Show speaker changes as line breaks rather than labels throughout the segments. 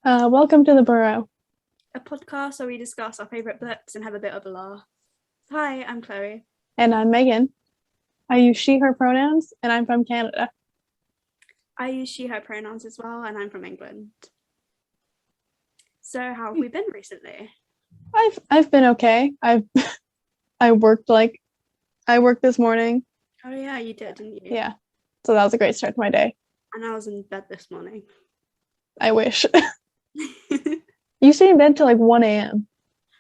Welcome to the Burrow.
A podcast where we discuss our favourite books and have a bit of a laugh. Hi, I'm Chloe.
And I'm Megan. I use she, her pronouns, and I'm from Canada.
I use she, her pronouns as well, and I'm from England. So how have we been recently?
I've been okay. I worked this morning.
Oh yeah, you did, didn't you?
Yeah. So that was a great start to my day.
And I was in bed this morning.
I wish. You stayed in bed till like 1 a.m.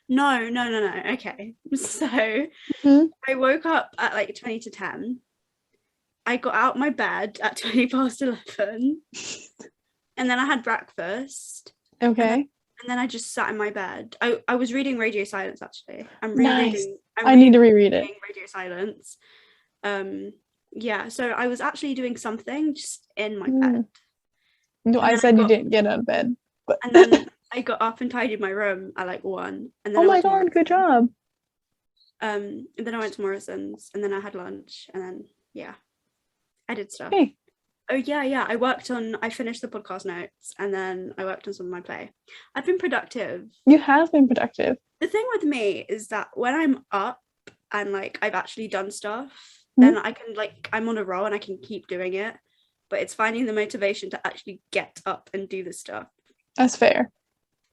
No. Okay. So I woke up at like 20 to 10. I got out my bed at 20 past 11. And then I had breakfast.
Okay.
And then I just sat in my bed. I was reading Radio Silence, actually.
Nice. I need to reread it.
Radio Silence. Yeah, so I was actually doing something just in my bed.
No, I said you didn't get out of bed. But
and then I got up and tidied my room at like 1. And then
oh my god, good job.
And then I went to Morrison's, and then I had lunch, and then yeah, I did stuff.
Hey.
Oh yeah. I finished the podcast notes, and then I worked on some of my play. I've been productive.
You have been productive.
The thing with me is that when I'm up and like I've actually done stuff, then I can I'm on a roll and I can keep doing it. But it's finding the motivation to actually get up and do the stuff.
That's fair.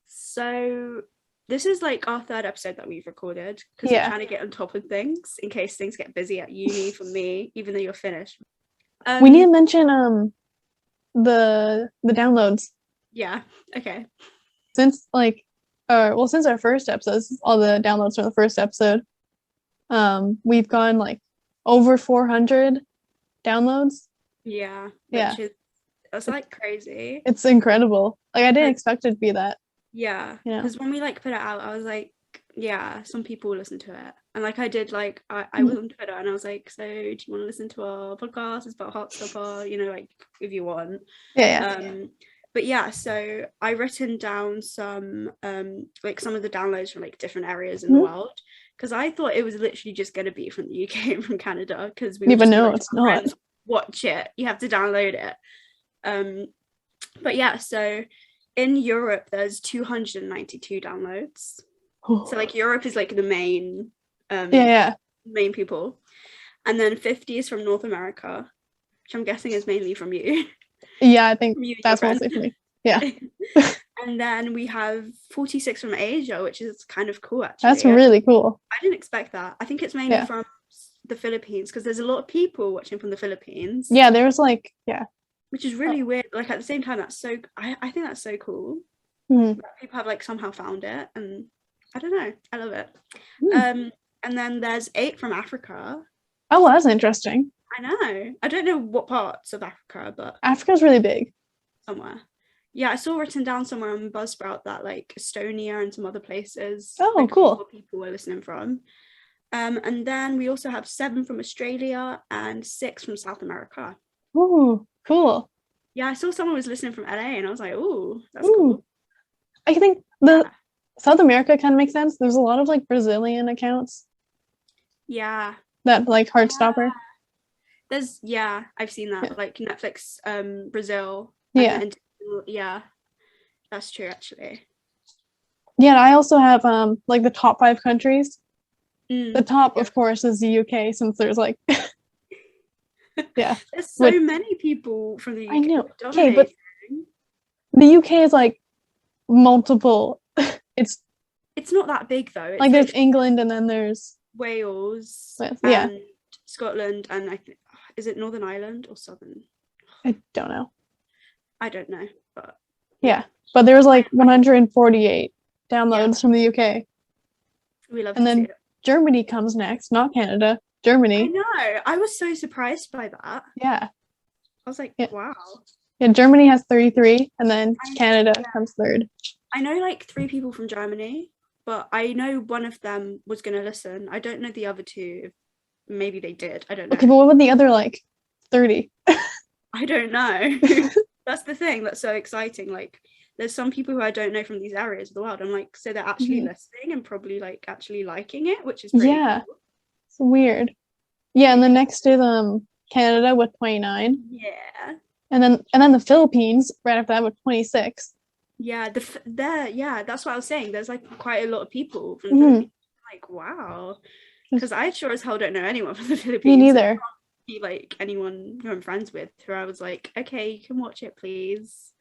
So this is like our 3rd episode that we've recorded because we're trying to get on top of things in case things get busy at uni for me, even though you're finished.
We need to mention the downloads.
Yeah. Okay.
Since since our first episode, all the downloads from the first episode, we've gone like over 400 downloads.
Yeah. That's like crazy.
It's incredible. Like I didn't expect it to be that.
Yeah. Because when we like put it out, I was like, yeah, some people listen to it. And like I did, like I was on Twitter and I was like, so do you want to listen to our podcast? It's about Heartstopper, like if you want. But yeah, so I written down some like some of the downloads from like different areas in the world, because I thought it was literally just going to be from the UK and from Canada, because we
even know it's not.
Watch it, you have to download it. But yeah, so in Europe there's 292 downloads. So like Europe is like the main main people, and then 50 is from North America, which I'm guessing is mainly from you.
Yeah, I think that's mostly for me. Yeah.
And then we have 46 from Asia, which is kind of cool actually.
That's really cool.
I didn't expect that. I think it's mainly from the Philippines, because there's a lot of people watching from the Philippines.
Yeah, there's
which is really weird. Like at the same time, that's so I think that's so cool.
People
have like somehow found it, and I don't know, I love it. And then there's 8 from Africa.
Oh, that's interesting.
I know. I don't know what parts of Africa, but
Africa's really big.
Somewhere. Yeah, I saw written down somewhere on Buzzsprout that like Estonia and some other places.
Oh, cool.
People were listening from. And then we also have 7 from Australia and 6 from South America.
Ooh, cool.
Yeah, I saw someone was listening from LA, and I was like, ooh, that's cool.
I think the South America kind of makes sense. There's a lot of like Brazilian accounts.
Yeah.
That like Heartstopper.
There's I've seen that like Netflix Brazil. Yeah, that's true actually.
Yeah, I also have like the top 5 countries. The top of course is the UK, since there's like
there's so many people from the UK.
I know. Okay, but the UK is like multiple.
It's not that big though.
It's like there's England, and then there's
Wales and Scotland, and I think, is it Northern Ireland or Southern?
I don't know,
but
but there was like 148 downloads from the UK.
We love
and
to
then
see it.
Germany comes next, not Canada. Germany.
I know. I was so surprised by that.
Yeah.
I was like, wow.
Yeah, Germany has 33, and then Canada comes 3rd.
I know like 3 people from Germany, but I know one of them was going to listen. I don't know the other 2. Maybe they did. I don't know.
Okay, but what about the other like 30?
I don't know. That's the thing that's so exciting. Like there's some people who I don't know from these areas of the world. I'm like, so they're actually listening and probably like actually liking it, which is pretty cool.
It's weird. Yeah, and then next is Canada with 29.
Yeah.
And then the Philippines right after that with 26.
Yeah, that's what I was saying. There's like quite a lot of people from the
Mhm.
Philippines. Like, wow. Because I sure as hell don't know anyone from the
Me
Philippines. And I
neither.
can't be like anyone who I'm friends with who I was like, okay, you can watch it, please.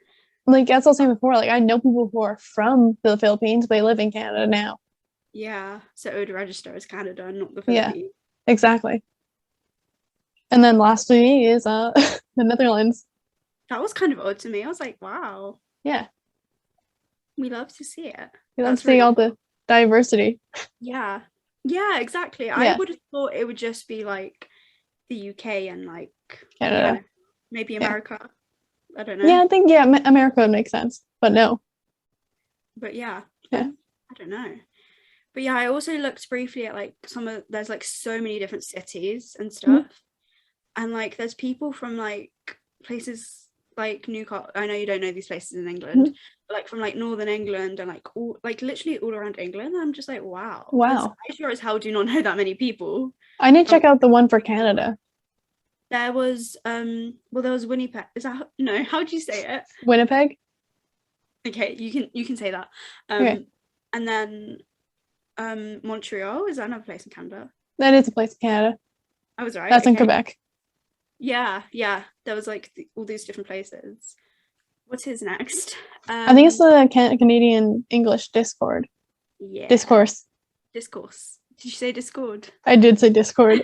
Like as I was saying before, like I know people who are from the Philippines, but they live in Canada now.
Yeah. So Oda Register is Canada, not the
Yeah,
Philippines.
exactly. And then lastly is the Netherlands.
That was kind of odd to me. I was like, wow,
Yeah,
we love to see it.
we love
That's
seeing
really
all
cool.
the diversity.
Yeah. Yeah, exactly. I
Yeah,
would have thought it would just be like the UK and like,
Canada.
maybe
Yeah,
America. I don't know.
yeah. I think America would make sense, but no.
But yeah,
Yeah.
I don't know. But yeah, I also looked briefly at like there's like so many different cities and
Mhm.
stuff. And like there's people from like places like Newcastle. I know you don't know these places in England,
Mhm.
but like from like northern England and like all like literally all around England. I'm just like, wow, because
Wow.
I sure as hell do not know that many people
I need to
from.
check out the one for Canada.
There was well there was Winnipeg. Is that no? How do you say it?
Winnipeg.
Okay, you can say that.
Okay,
And then Montreal, is that another place in Canada?
that is a place in Canada.
I was right.
That's in
Okay.
Quebec.
Yeah. There was like all these different places. What's his next?
I think it's the Canadian English Discord.
Yeah.
Discourse.
Discourse. Did you say Discord?
I did say Discord.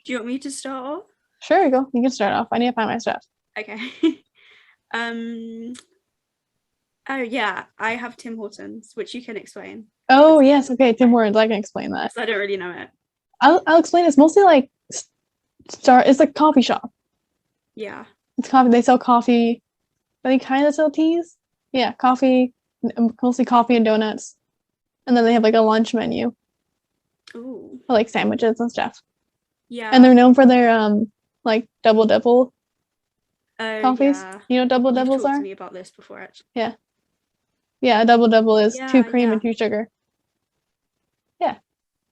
Do you want me to start off?
Sure, you go. You can start off. I need to find my stuff.
Okay. um. Oh yeah, I have Tim Hortons, which you can explain
Oh
because
yes, okay. Tim Hortons. I can explain that.
I don't really know it.
I'll explain. It's mostly like It's like coffee shop.
Yeah.
It's coffee. They sell coffee. I think kind of sell teas. Yeah, coffee. Mostly coffee and donuts. And then they have like a lunch menu
Ooh.
for like sandwiches and stuff. And
Yeah.
they're known for their like double double
Oh
coffees.
yeah.
You know what double
You've
doubles
talked to
are?
me about this before, actually.
Yeah. Yeah, a double double is two
Yeah.
cream
Yeah.
and two sugar. Yeah.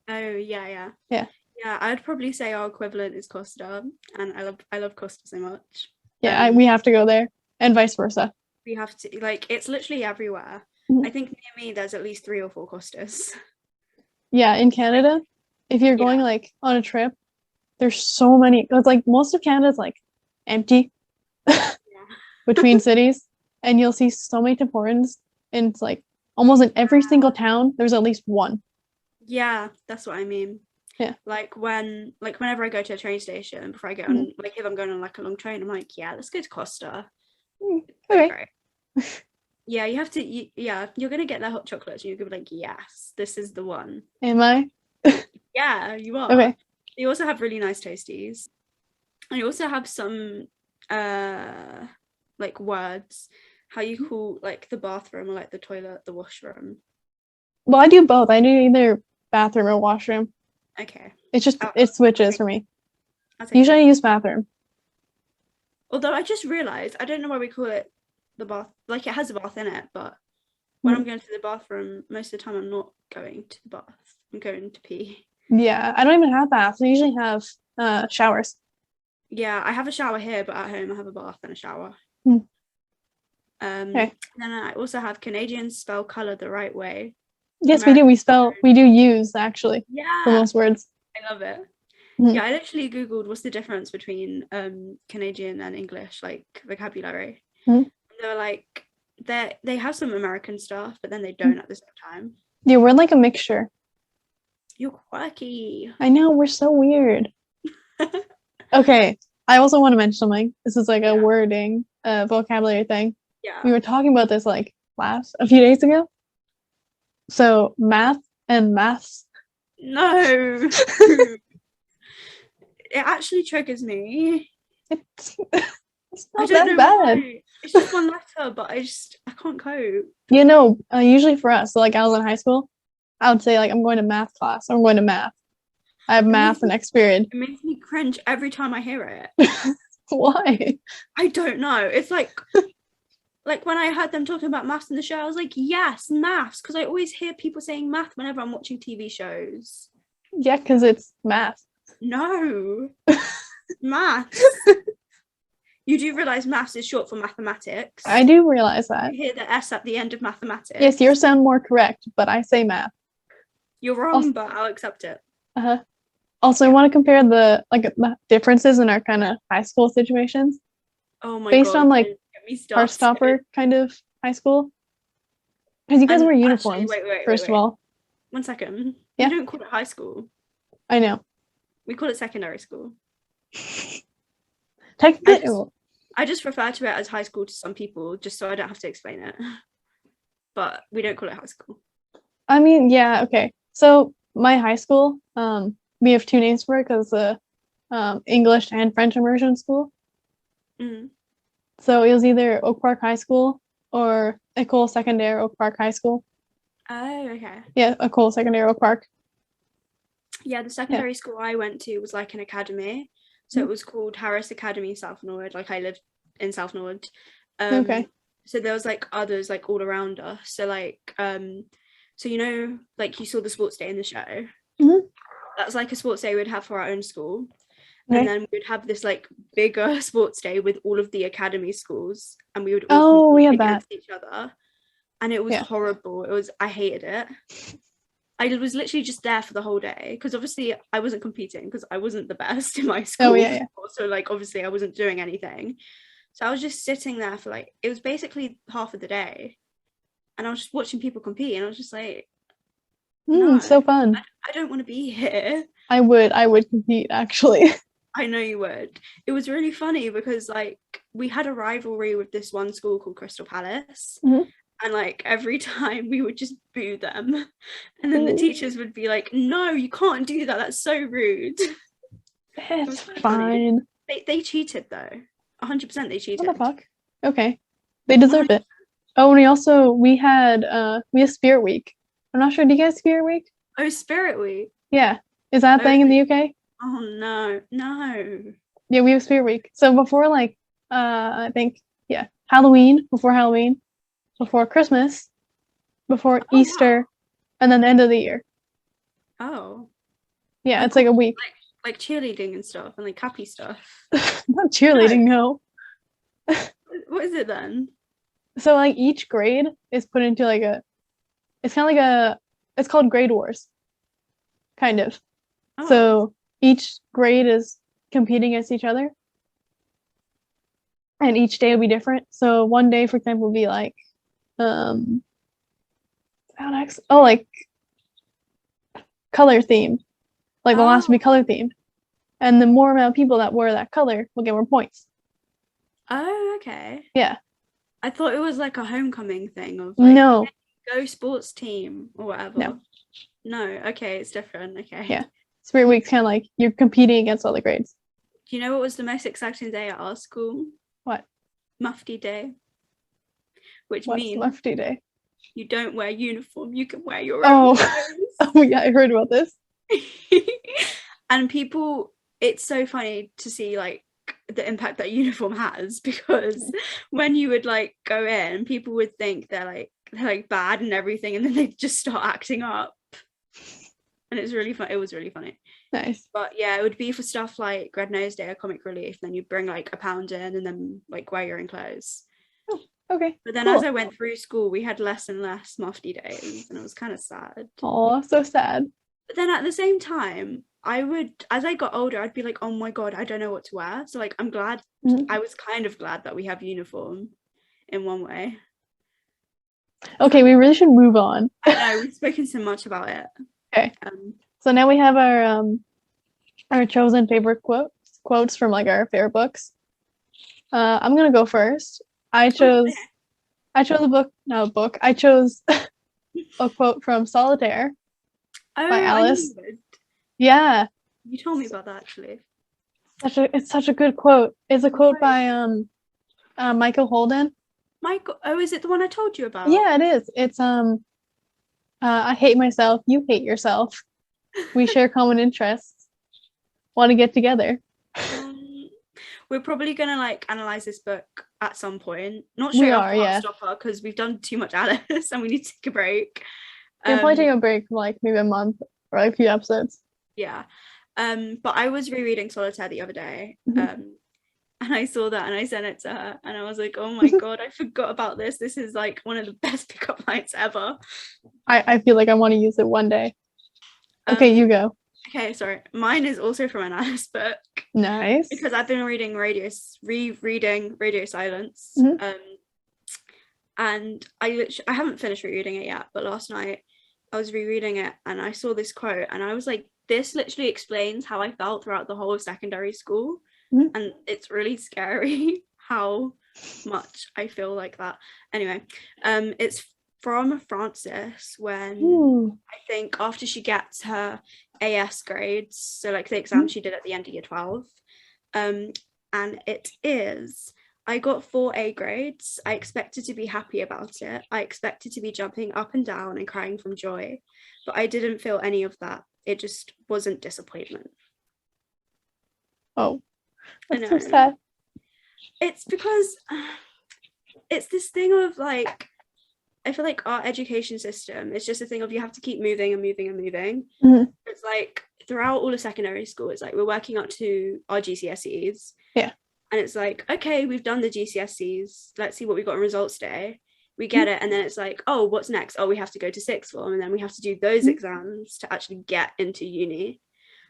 Oh yeah.
Yeah.
Yeah, I'd probably say our equivalent is Costa, and I love Costa so much.
Yeah, we have to go there and vice versa.
We have to like it's literally everywhere.
Mhm.
I think near me there's at least 3 or 4 Costas.
Yeah, in Canada, if you're going
Yeah.
like on a trip, there's so many because like most of Canada's like empty between cities, and you'll see so many Tim Hortons, and it's like almost in every single town there's at least one.
Yeah, that's what I mean.
Yeah.
Like whenever I go to a train station before I get
Mhm.
on like if I'm going on like a long train, I'm like, yeah, let's go to Costa.
Okay.
Great. Yeah, you have to yeah, you're gonna get their hot chocolates and you're gonna be like, yes, this is the one.
Am I?
Yeah, you are.
Okay.
You also have really nice toasties. And you also have some like words, how you call like the bathroom or like the toilet, the washroom.
Well, I do both. I do either bathroom or washroom.
Okay.
It's just
I'll
it switches
take,
for me.
I'll take
Usually I
it.
use bathroom.
Although I just realized I don't know why we call it the bath. Like it has a bath in it, but when I'm going to the bathroom, most of the time I'm not going to the bath. I'm going to pee.
Yeah, I don't even have baths. I usually have showers.
Yeah, I have a shower here, but at home I have a bath and a shower.
Hmm.
Okay. Then I also have Canadians spell color the right way.
Yes, we do. We do use actually for
Yeah,
most words.
I love it.
Mhm.
Yeah, I literally googled what's the difference between Canadian and English like vocabulary.
Mhm.
And they were like they have some American stuff, but then they don't at the same time.
Yeah, we're like a mixture.
You're quirky.
I know, we're so weird. Okay, I also want to mention something. This is like a wording, vocabulary thing.
Yeah.
We were talking about this like a few days ago. So math and maths.
No. It actually triggers me.
It's
I
not
don't
that
know
bad.
why. It's just one letter, but I can't cope.
You know, usually for us, so like I was in high school, I would say like I'm going to math class. Or I'm going to math. I have math the next period.
It makes me cringe every time I hear it.
Why?
I don't know. It's like when I heard them talking about maths in the show, I was like, yes, maths, because I always hear people saying math whenever I'm watching TV shows.
Yeah, because it's math.
No. Maths. You do realise maths is short for mathematics.
I do realize that.
You hear the S at the end of mathematics.
Yes, yours sound more correct, but I say math.
You're wrong, but I'll accept it.
Also, I want to compare the differences in our kind of high school situations
Oh my
based
god.
on like
Get me started.
Heartstopper kind of high school. Because you guys
And
wear
actually,
uniforms, first of all.
1 second.
Yeah.
We don't call it high school.
I know.
We call it secondary school.
Technically,
I just refer to it as high school to some people, just so I don't have to explain it. But we don't call it high school.
I mean, yeah, okay. So my high school, we have two names for it because it's a English and French immersion school.
Mm.
So it was either Oak Park High School or École Secondaire Oak Park High School.
Oh, okay.
Yeah, École Secondaire Oak Park.
Yeah, the secondary school I went to was like an academy. So it was called Harris Academy South Norwood. Like I lived in South Norwood.
Okay.
So there was like others like all around us. So like so you know, like you saw the sports day in the show.
Mhm.
That's like a sports day we'd have for our own school.
Okay.
And then we'd have this like bigger sports day with all of the academy schools, and we would all
Oh, we
compete
had
against
that.
each other. And it was horrible. I hated it. I was literally just there for the whole day because obviously I wasn't competing because I wasn't the best in my school.
Oh, yeah.
Also, like obviously I wasn't doing anything. So I was just sitting there for like, it was basically half of the day. And I was just watching people compete and I was just like, no,
So fun.
I don't want to be here.
I would compete actually.
I know you would. It was really funny because like we had a rivalry with this one school called Crystal Palace.
Mhm.
And like every time we would just boo them. And then the teachers would be like, no, you can't do that. That's so rude.
It's fine.
They cheated though. 100% they cheated.
What the fuck? Okay. They deserved it. Oh, and we had Spirit Week. I'm not sure. Do you guys Spirit Week?
Oh, Spirit Week.
Yeah. Is that a thing in the UK?
Oh no.
Yeah, we have Spirit Week. So before like I think Halloween, before Christmas, before Easter,
wow.
and then the end of the year.
Oh.
Yeah, it's like a week.
Like cheerleading and stuff and like happy stuff.
Not cheerleading, no.
What is it then?
So like each grade is put into like it's called grade wars. Kind of.
Oh.
So each grade is competing against each other. And each day will be different. So one day, for example, will be like like color themed. Like the last will be color themed. And the more amount of people that wear that color will get more points.
Oh, okay.
Yeah.
I thought it was like a homecoming thing of like,
no.
Go sports team or whatever. No, okay, it's different. Okay.
Yeah. Spirit Week's kind of like you're competing against all the grades.
Do you know what was the most exciting day at our school?
What?
Mufti Day. What's means
Mufti Day?
You don't wear uniform, you can wear your own clothes.
Oh yeah, I heard about this.
And people, it's so funny to see like the impact that uniform has, because when you would like go in, people would think they're like bad and everything, and then they just start acting up. And it's really fun. It was really funny.
Nice.
But yeah, it would be for stuff like Red Nose Day or Comic Relief. Then you bring like £1 in and then like wear your own clothes.
Oh, okay.
But then as I went through school, we had less and less Mufti days, and it was kind of sad.
Oh, so sad.
But then at the same time, as I got older, I'd be like, oh my God, I don't know what to wear. So like, I'm glad, I was kind of glad that we have uniform in one way.
Okay, we really should move on.
I know, we've spoken so much about it.
Okay. So now we have our chosen favorite quotes from like our favorite books. I'm gonna go first. I chose a quote from Solitaire by Alice.
Yeah. You told me about that actually.
It's such a good quote. It's a quote by Michael Holden.
Is it the one I told you about?
Yeah, it is. It's I hate myself, you hate yourself. We share common interests. Want to get together.
We're probably gonna like analyze this book at some point. Not straight after Heartstopper, because we've done too much Alice and we need to take a break.
We're probably taking a break for like maybe a month or like a few episodes.
Yeah. But I was rereading Solitaire the other day. and I saw that and I sent it to her and I was like, oh my god, I forgot about this. This is like one of the best pickup lines ever.
I feel like I want to use it one day. Okay, you go.
Okay, sorry. Mine is also from an Alice book.
Nice.
Because I've been rereading Radio Silence. And I haven't finished rereading it yet, but last night I was rereading it and I saw this quote and I was like, this literally explains how I felt throughout the whole of secondary school. And it's really scary how much I feel like that. Anyway, it's from Frances when I think after she gets her AS grades, so like the exam she did at the end of year 12, and it is, I got 4 A grades. I expected to be happy about it. I expected to be jumping up and down and crying from joy, but I didn't feel any of that. It just wasn't disappointment.
Oh, that's so sad.
It's because it's this thing of like, I feel like our education system is just a thing of you have to keep moving and moving and moving. It's like throughout all of secondary school, it's like we're working up to our GCSEs.
Yeah.
And it's like, okay, we've done the GCSEs. Let's see what we got on results day. We get it. And then it's like, oh, what's next? Oh, we have to go to sixth form. And then we have to do those exams to actually get into uni.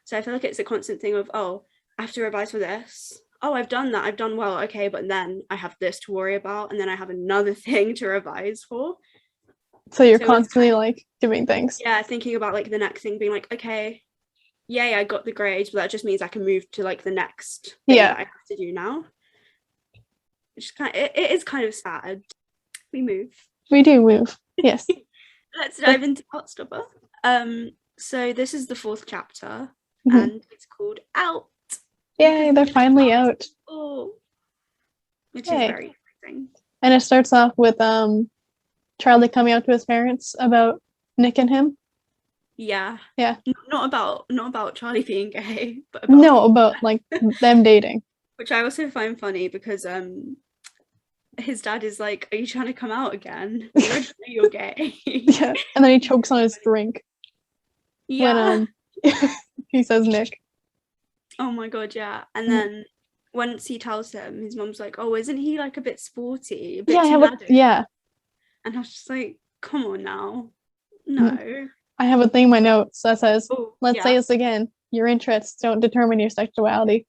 So I feel like it's a constant thing of, oh, I have to revise for this. Oh, I've done that. I've done well. Okay, but then I have this to worry about. And then I have another thing to revise for.
So you're constantly like doing things.
Yeah, thinking about like the next thing, being like, okay, yay, I got the grades, but that just means I can move to like the next thing that I have to do now. It's kind of, it is kind of sad. We move.
We do move. Yes.
Let's dive into Heartstopper. So this is the 4th chapter, and it's called Out.
Yay, they're finally out.
Oh, which is very exciting.
And it starts off with Charlie coming out to his parents about Nick and him.
Yeah. Not about Charlie being gay, but
about like them dating.
Which I also find funny because his dad is like, are you trying to come out again? You already know you're gay.
Yeah. And then he chokes on his drink.
Yeah.
When he says Nick.
Oh my god, yeah. And then once he tells him, his mom's like, oh, isn't he like a bit sporty? A bit
yeah.
And I was just like, come on now. No.
I have a thing in my notes that says, let's say this again. Your interests don't determine your sexuality.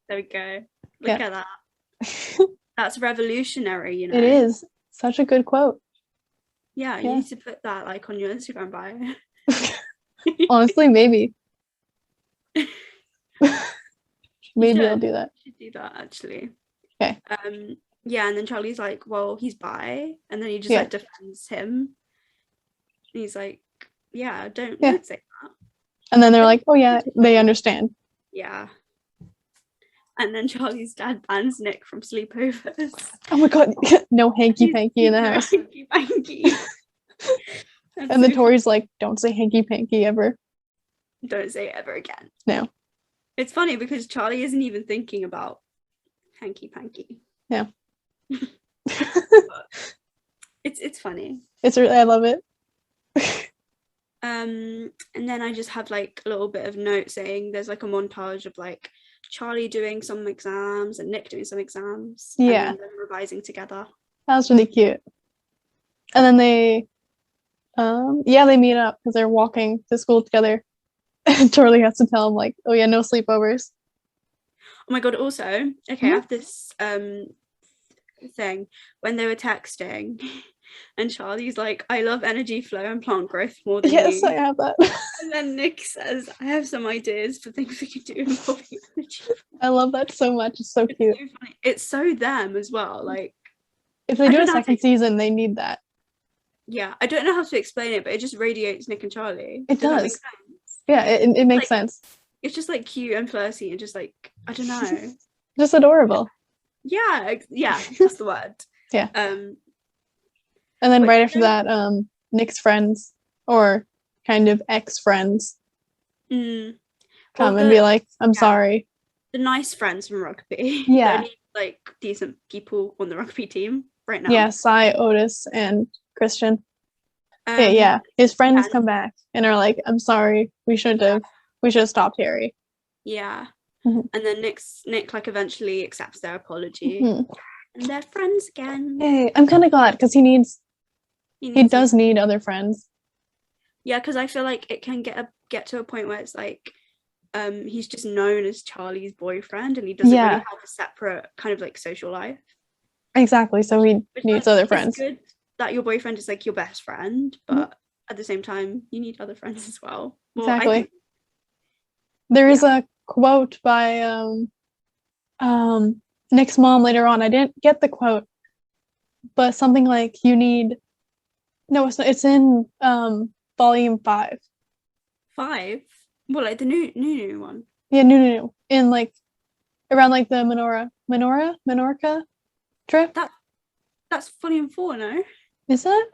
There we go. Look at that. That's revolutionary, you know.
It is. Such a good quote.
Yeah, you need to put that like on your Instagram bio.
Honestly, maybe. Maybe I'll do that.
You should do that actually.
Okay.
Yeah, and then Charlie's like, well, he's bi, and then he just like defends him. And he's like, yeah, don't say that.
And then they're like, oh yeah, they understand.
Yeah. And then Charlie's dad bans Nick from sleepovers.
Oh my god, no hanky-panky in the house.
Hanky-panky.
And then Tori's like, don't say hanky-panky ever.
Don't say it ever again.
No.
It's funny because Charlie isn't even thinking about hanky-panky.
Yeah.
It's funny.
It's really, I love it.
And then I just have like a little bit of note saying there's like a montage of like Charlie doing some exams and Nick doing some exams.
Yeah.
And then revising together.
That was really cute. And then they they meet up because they're walking to school together. And Charlie has to tell him like, oh yeah, no sleepovers.
Oh my god, also, okay, I have this thing when they were texting and Charlie's like, I love energy flow and plant growth more than you.
Yes, I have that.
And then Nick says, I have some ideas for things we could do involving energy flow.
I love that so much. It's so cute.
So funny. It's so them as well. Like,
if they do a second season, they need that.
Yeah, I don't know how to explain it, but it just radiates Nick and Charlie.
It does. Yeah, it makes sense.
It's just like cute and flirty and just like, I don't know.
Just adorable.
Yeah, that's the word.
Yeah. And then right after that, Nick's friends, or kind of ex-friends, come and be like, I'm sorry.
The nice friends from rugby.
Yeah.
The only, like, decent people on the rugby team right now.
Yeah, Sai, Otis, and Christian. Yeah. His friends come back and are like, I'm sorry, we should have stopped Harry.
Yeah.
Mhm.
And then Nick like eventually accepts their apology,
Mhm.
and they're friends again.
Hey, I'm kind of glad because he does need other friends.
Yeah, because I feel like it can get to a point where it's like he's just known as Charlie's boyfriend, and he doesn't really have a separate kind of like social life.
Exactly. So he needs other friends.
It's good that your boyfriend is like your best friend, but at the same time, you need other friends as well.
Exactly. There is a quote by Nick's mom later on. I didn't get the quote, but something like you need. No, it's not. It's in volume 5.
5? Well, like the new one.
Yeah, no. In like around like the Menorca trip.
That's volume 4, no?
Is that?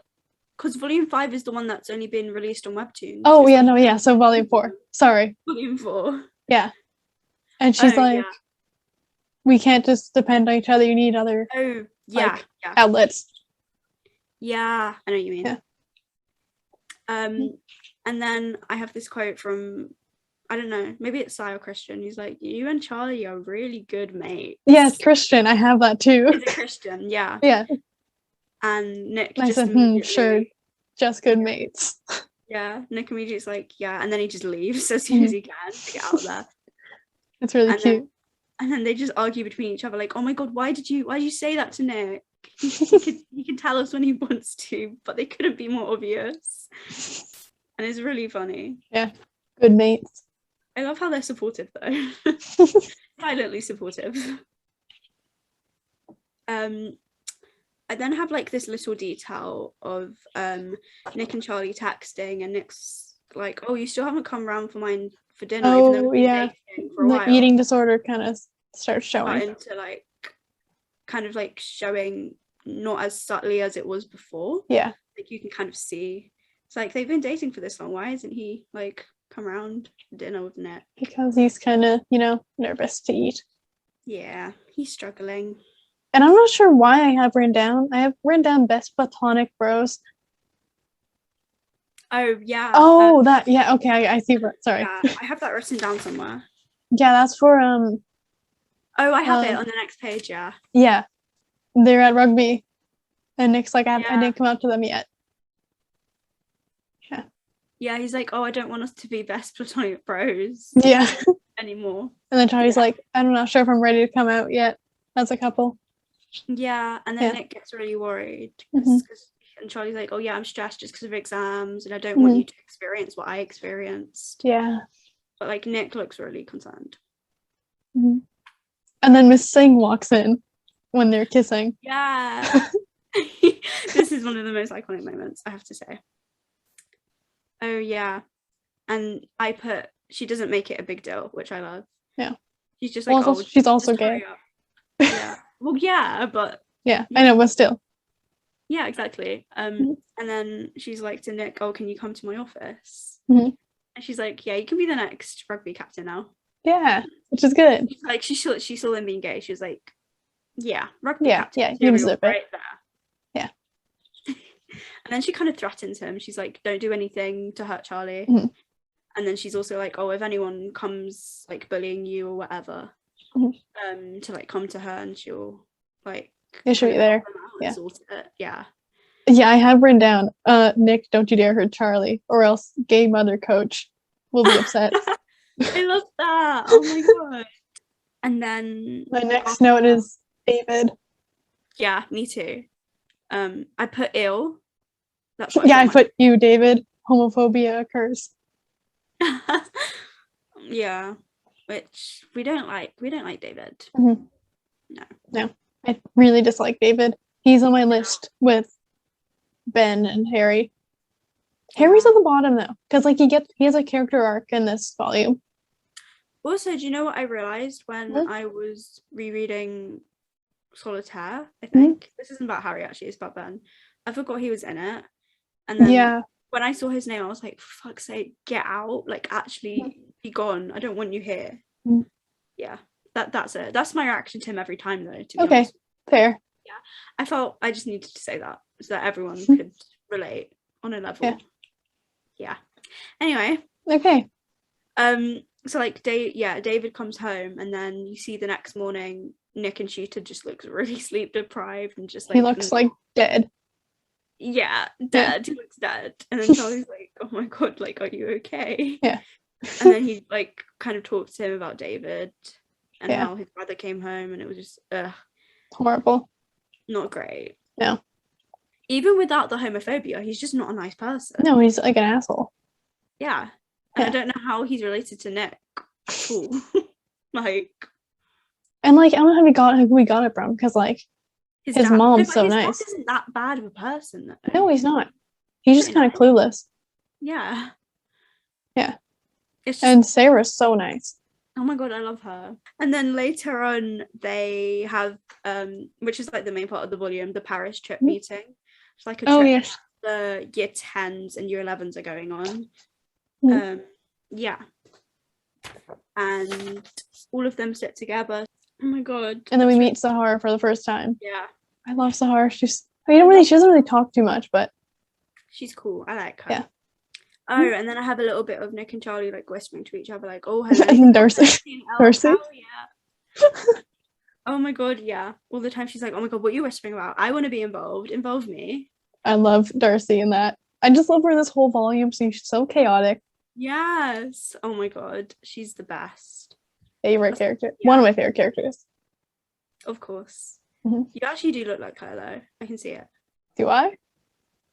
Because volume 5 is the one that's only been released on Webtoon.
Oh yeah, no, yeah. So volume 4. Sorry.
Volume 4.
Yeah. And she's like, we can't just depend on each other. You need other outlets.
Yeah, I know what you mean.
Yeah.
And then I have this quote from, I don't know, maybe it's Sai or Christian. He's like, you and Charlie are really good mates.
Yeah, it's Christian. I have that too.
It's a Christian, yeah.
Yeah.
And Nick
I said, sure, just good mates.
Yeah, Nick immediately is like, yeah, and then he just leaves as soon as he can to get out of there.
It's really cute.
And then they just argue between each other, like, oh my god, why did you say that to Nick? He can tell us when he wants to, but they couldn't be more obvious. And it's really funny.
Yeah, good mates.
I love how they're supportive though. Silently supportive. I then have like this little detail of Nick and Charlie texting, and Nick's like, oh, you still haven't come around for dinner.
Oh yeah, the eating disorder kind of starts showing.
Into like kind of like showing, not as subtly as it was before.
Yeah,
like you can kind of see. It's like they've been dating for this long. Why isn't he like come around for dinner with Nick?
Because he's kind of, nervous to eat.
Yeah, he's struggling.
And I'm not sure why I have written down best platonic bros.
Oh yeah.
Oh, okay, I see. Sorry.
Yeah, I have that written down somewhere.
Yeah, that's for
Oh, I have it on the next page. Yeah.
Yeah, they're at rugby, and Nick's like, I didn't come out to them yet. Yeah.
Yeah, he's like, oh, I don't want us to be best platonic bros.
Yeah.
Anymore.
And then Charlie's like, I'm not sure if I'm ready to come out yet as a couple.
Yeah, and then Nick gets really worried and Charlie's like, oh yeah, I'm stressed just because of exams, and I don't want you to experience what I experienced.
Yeah.
But like Nick looks really concerned.
Mm-hmm. And then Miss Singh walks in when they're kissing.
Yeah. This is one of the most iconic moments, I have to say. Oh yeah. And I put, she doesn't make it a big deal, which I love.
Yeah.
She's just like,
well, she's also gay.
Yeah. Well, yeah, but
yeah, I know, but still.
Yeah, exactly. And then she's like to Nick, oh, can you come to my office?
Mm-hmm.
And she's like, yeah, you can be the next rugby captain now.
Yeah, which is good.
Like she saw them being gay. She was like, yeah, rugby captain.
Yeah, you deserve it.
Right there.
Yeah.
And then she kind of threatens him. She's like, don't do anything to hurt Charlie.
Mm-hmm.
And then she's also like, oh, if anyone comes like bullying you or whatever, to like come to her and she'll like
she'll be there.
Yeah. Sort it. Yeah.
Yeah, I have written down, Nick, don't you dare hurt Charlie, or else gay mother coach will be upset.
I love that. Oh my god. And then
my next note is David.
Yeah, me too. I put ill.
That's what I put you, David. Homophobia occurs.
Yeah, which we don't like. We don't like David.
Mm-hmm. No, I really dislike David. He's on my list with Ben and Harry. Harry's at the bottom though, because like he has a character arc in this volume.
Also, do you know what I realized when I was rereading Solitaire? I think this isn't about Harry actually, it's about Ben. I forgot he was in it, and then when I saw his name, I was like, for fuck's sake, get out! Like, actually, be gone! I don't want you here. Yeah, that's it. That's my reaction to him every time, though. To be honest.
Fair.
Yeah, I just needed to say that so that everyone could relate on a level. Yeah. Anyway.
Okay.
So like David comes home, and then you see the next morning Nick and Shooter just looks really sleep deprived and just like
He looks like dead.
yeah,
Yeah.
dead. He looks dead. And then Charlie's like, oh my god, like, are you okay?
Yeah.
And then he like kind of talks to him about David and
Yeah.
how his brother came home, and it was just
Horrible.
not great.
No.
Even without the homophobia, he's just not a nice person.
No, he's like an asshole.
Yeah. And
Yeah.
I don't know how he's related to Nick at all. Like,
and like I don't know who we got it from, because like his
dad,
mom's
but
so
his
nice.
dad isn't that bad of a person though.
No, he's not. He's just kind of clueless.
Yeah.
Yeah.
It's just,
and Sarah's so nice.
oh my god, I love her. And then later on they have which is like the main part of the volume, the Paris trip meeting. It's like a trip
yes.
the year 10s and year 11s are going on. Yeah. And all of them sit together. Oh my god.
And then we meet Sahar for the first time.
Yeah.
I love Sahar. She doesn't really talk too much, but
she's cool. I like her.
Yeah.
Oh, and then I have a little bit of Nick and Charlie like whispering to each other, like, oh, hello.
And Darcy.
Yeah. Oh my god, yeah. All the time she's like, oh my god, what are you whispering about? I want to be involved. Involve me.
I love Darcy in that. I just love her in this whole volume. She's so chaotic.
Yes. Oh my god, she's the best.
Favorite character. Yeah. One of my favorite characters.
Of course.
Mm-hmm.
You actually do look like her though. I can see it.
Do I?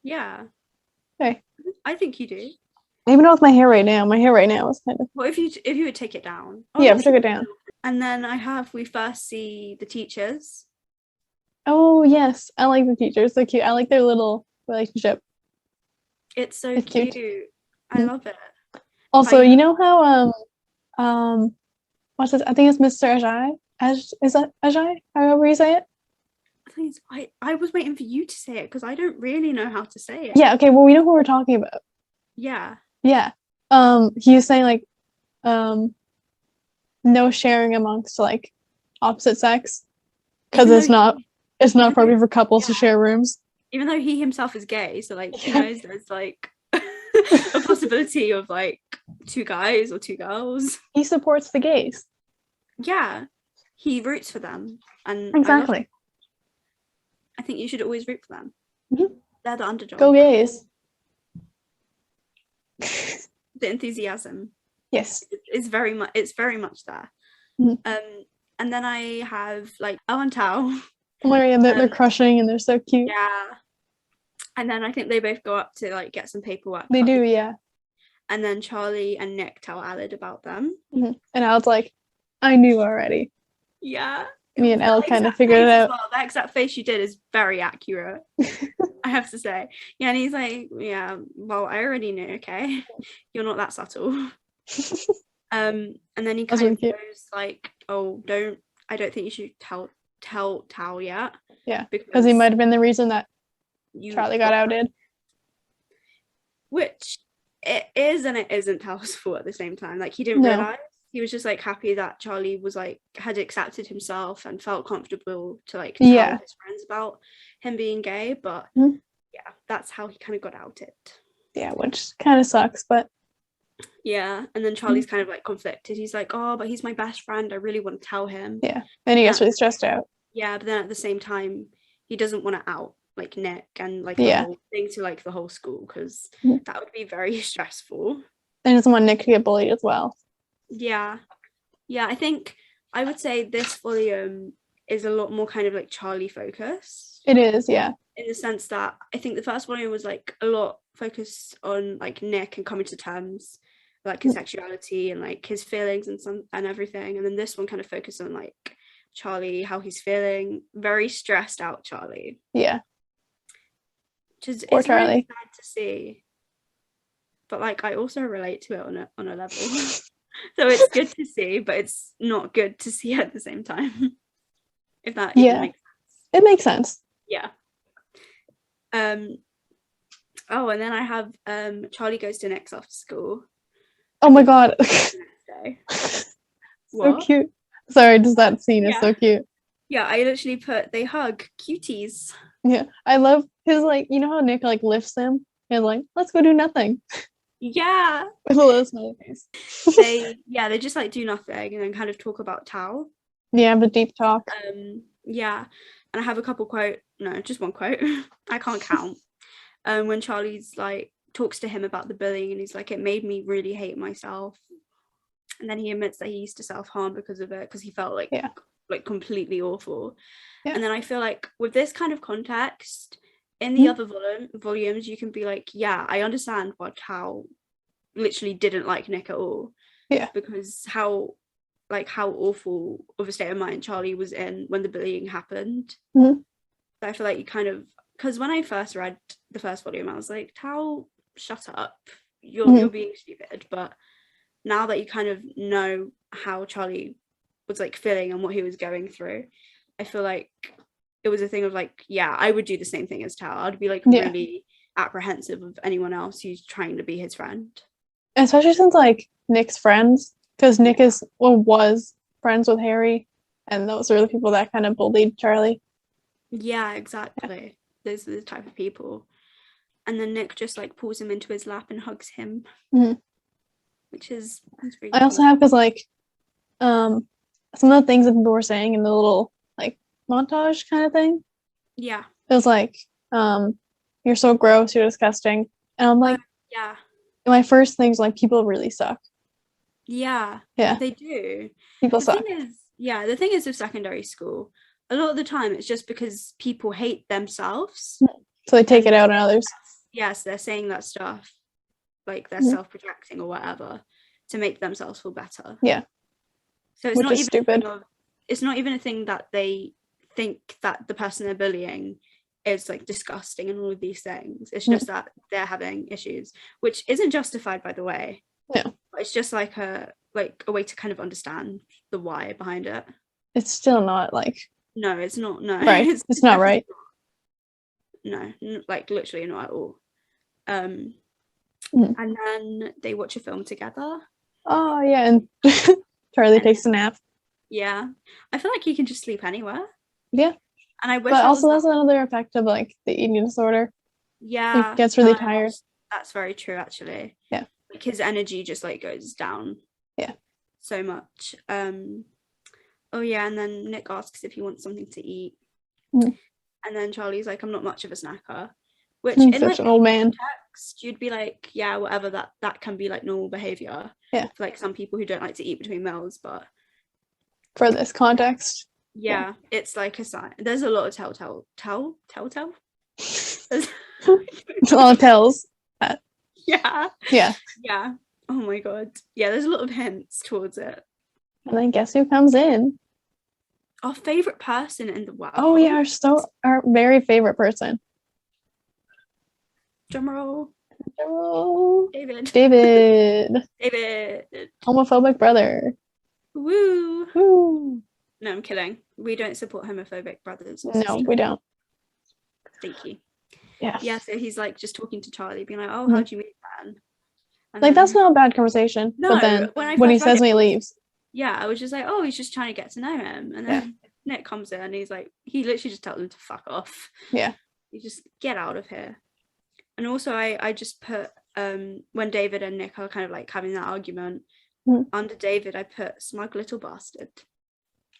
Yeah.
Okay.
I think you do.
Even with my hair right now. My hair right now is kind of.
Well, if you would take it down.
Oh, yeah, we took it down.
And then we first see the teachers.
Oh yes, I like the teachers. They're cute. I like their little relationship.
It's so cute. I love it.
Also, you know how what's this? I think it's Mr. Ajay. Is that Ajay? However you say it.
I was waiting for you to say it because I don't really know how to say it.
Yeah. Okay. Well, we know who we're talking about.
Yeah.
Yeah. He was saying like, no sharing amongst like opposite sex, because it's not appropriate for couples to share rooms.
Even though he himself is gay, so like he knows there's like a possibility of like 2 guys or 2 girls.
He supports the gays.
Yeah, he roots for them, and
exactly.
I think you should always root for them.
Mm-hmm.
They're the underdog.
Go gays.
The enthusiasm.
Yes.
It's very much there.
Mm-hmm.
And then I have like Elle and Tao.
Oh my god, they're crushing and they're so cute.
Yeah. And then I think they both go up to like get some paperwork.
They do, yeah.
And then Charlie and Nick tell Alid about them.
Mm-hmm. And Alad's like, I knew already.
Yeah.
Me and Elle kind of figured it out.
Well. That exact face you did is very accurate. I have to say. Yeah, and he's like, yeah, well, I already knew, okay? You're not that subtle. And then he kind of goes like, oh, I don't think you should tell Tao yet.
Yeah, because he might have been the reason that Charlie got outed.
Which it is and it isn't Tao's fault at the same time. Like, he didn't realize. He was just like happy that Charlie was like had accepted himself and felt comfortable to like tell his friends about him being gay, but yeah, that's how he kind of got outed. Yeah,
which kind of sucks, but
yeah. And then Charlie's kind of like conflicted. He's like, oh, but he's my best friend, I really want to tell him.
Yeah, and he gets really stressed out.
Yeah, but then at the same time he doesn't want to out like Nick and like the whole thing to like the whole school, because that would be very stressful.
And he doesn't want Nick to get bullied as well.
Yeah, I think I would say this volume is a lot more kind of like Charlie focused.
It is, yeah.
In the sense that I think the first volume was like a lot focused on like Nick and coming to terms like his sexuality and like his feelings and everything, and then this one kind of focused on like Charlie, how he's feeling, very stressed out Charlie.
Yeah.
Which is
Poor Charlie.
Really sad to see, but like I also relate to it on a level. So it's good to see, but it's not good to see at the same time. If that even makes sense.
It makes sense.
Yeah. Oh, and then I have Charlie goes to Nick's after school.
Oh my god.
So
cute. Sorry, just that scene is so cute.
Yeah, I literally put they hug cuties.
Yeah. I love his like, you know how Nick like lifts him and like, let's go do nothing.
Yeah.
With a little smiley face.
They just like do nothing and then kind of talk about Tao.
Yeah, the deep talk.
Yeah. And I have a couple just one quote. I can't count. When Charlie's like talks to him about the bullying and he's like, it made me really hate myself. And then he admits that he used to self-harm because of it, because he felt like completely awful. And then I feel like with this kind of context, in the other volumes, you can be like, yeah, I understand why Tao literally didn't like Nick at all.
Yeah.
Because how awful of a state of mind Charlie was in when the bullying happened.
Mm-hmm.
So I feel like you kind of, because when I first read the first volume, I was like, Tao, shut up. You're being stupid. But now that you kind of know how Charlie was like feeling and what he was going through, I feel like it was a thing of like, yeah, I would do the same thing as Tao. I'd be like really apprehensive of anyone else who's trying to be his friend.
Especially since like Nick's friends, because Nick was friends with Harry, and those are the people that kind of bullied Charlie. Yeah,
exactly. Those are the type of people. And then Nick just like pulls him into his lap and hugs him, which is really
I also have, because like some of the things that people were saying in the little like montage kind of thing.
Yeah.
It was like, you're so gross, you're disgusting. And I'm like, my first thing's like, people really suck.
Yeah, they do.
People suck.
The thing is with secondary school, a lot of the time it's just because people hate themselves.
So they take it out on others.
Yes, they're saying that stuff, like they're self-projecting or whatever, to make themselves feel better.
Yeah.
So it's not even stupid. It's not even a thing that they think that the person they're bullying is like disgusting and all of these things. It's just that they're having issues, which isn't justified, by the way.
No.
It's just like a way to kind of understand the why behind it.
It's still not like.
No, it's not. No,
right. It's not right.
No, like literally not at all. And then they watch a film together.
Oh yeah, and Charlie takes a nap.
Yeah, I feel like he can just sleep anywhere.
Yeah,
and I wish.
But also that's another effect of like the eating disorder.
Yeah,
he gets really tired.
That's very true, actually.
Yeah,
like his energy just like goes down.
Yeah,
so much. Oh yeah, and then Nick asks if he wants something to eat, and then Charlie's like, "I'm not much of a snacker," which in
such an old man.
Context, you'd be like, yeah, whatever, that can be like normal behavior.
Yeah,
for like some people who don't like to eat between meals, but
for this context,
yeah, it's like a sign. There's a lot of telltale. There's
a lot of tells.
Yeah. Oh my god. Yeah, there's a lot of hints towards it.
And then guess who comes in?
Our favorite person in the world.
Oh yeah, our very favorite person.
Drumroll. David.
Homophobic brother.
Woo. No, I'm kidding. We don't support homophobic brothers.
No, we don't.
Thank you.
Yeah.
So he's like just talking to Charlie, being like, "Oh, how'd you meet Ben?"
And like that's not a bad conversation. No, but then when he says when he leaves.
Yeah, I was just like, oh, he's just trying to get to know him. And then Nick comes in and he's like, he literally just tells him to fuck off.
Yeah.
You just get out of here. And also I just put when David and Nick are kind of like having that argument, under David I put smug little bastard.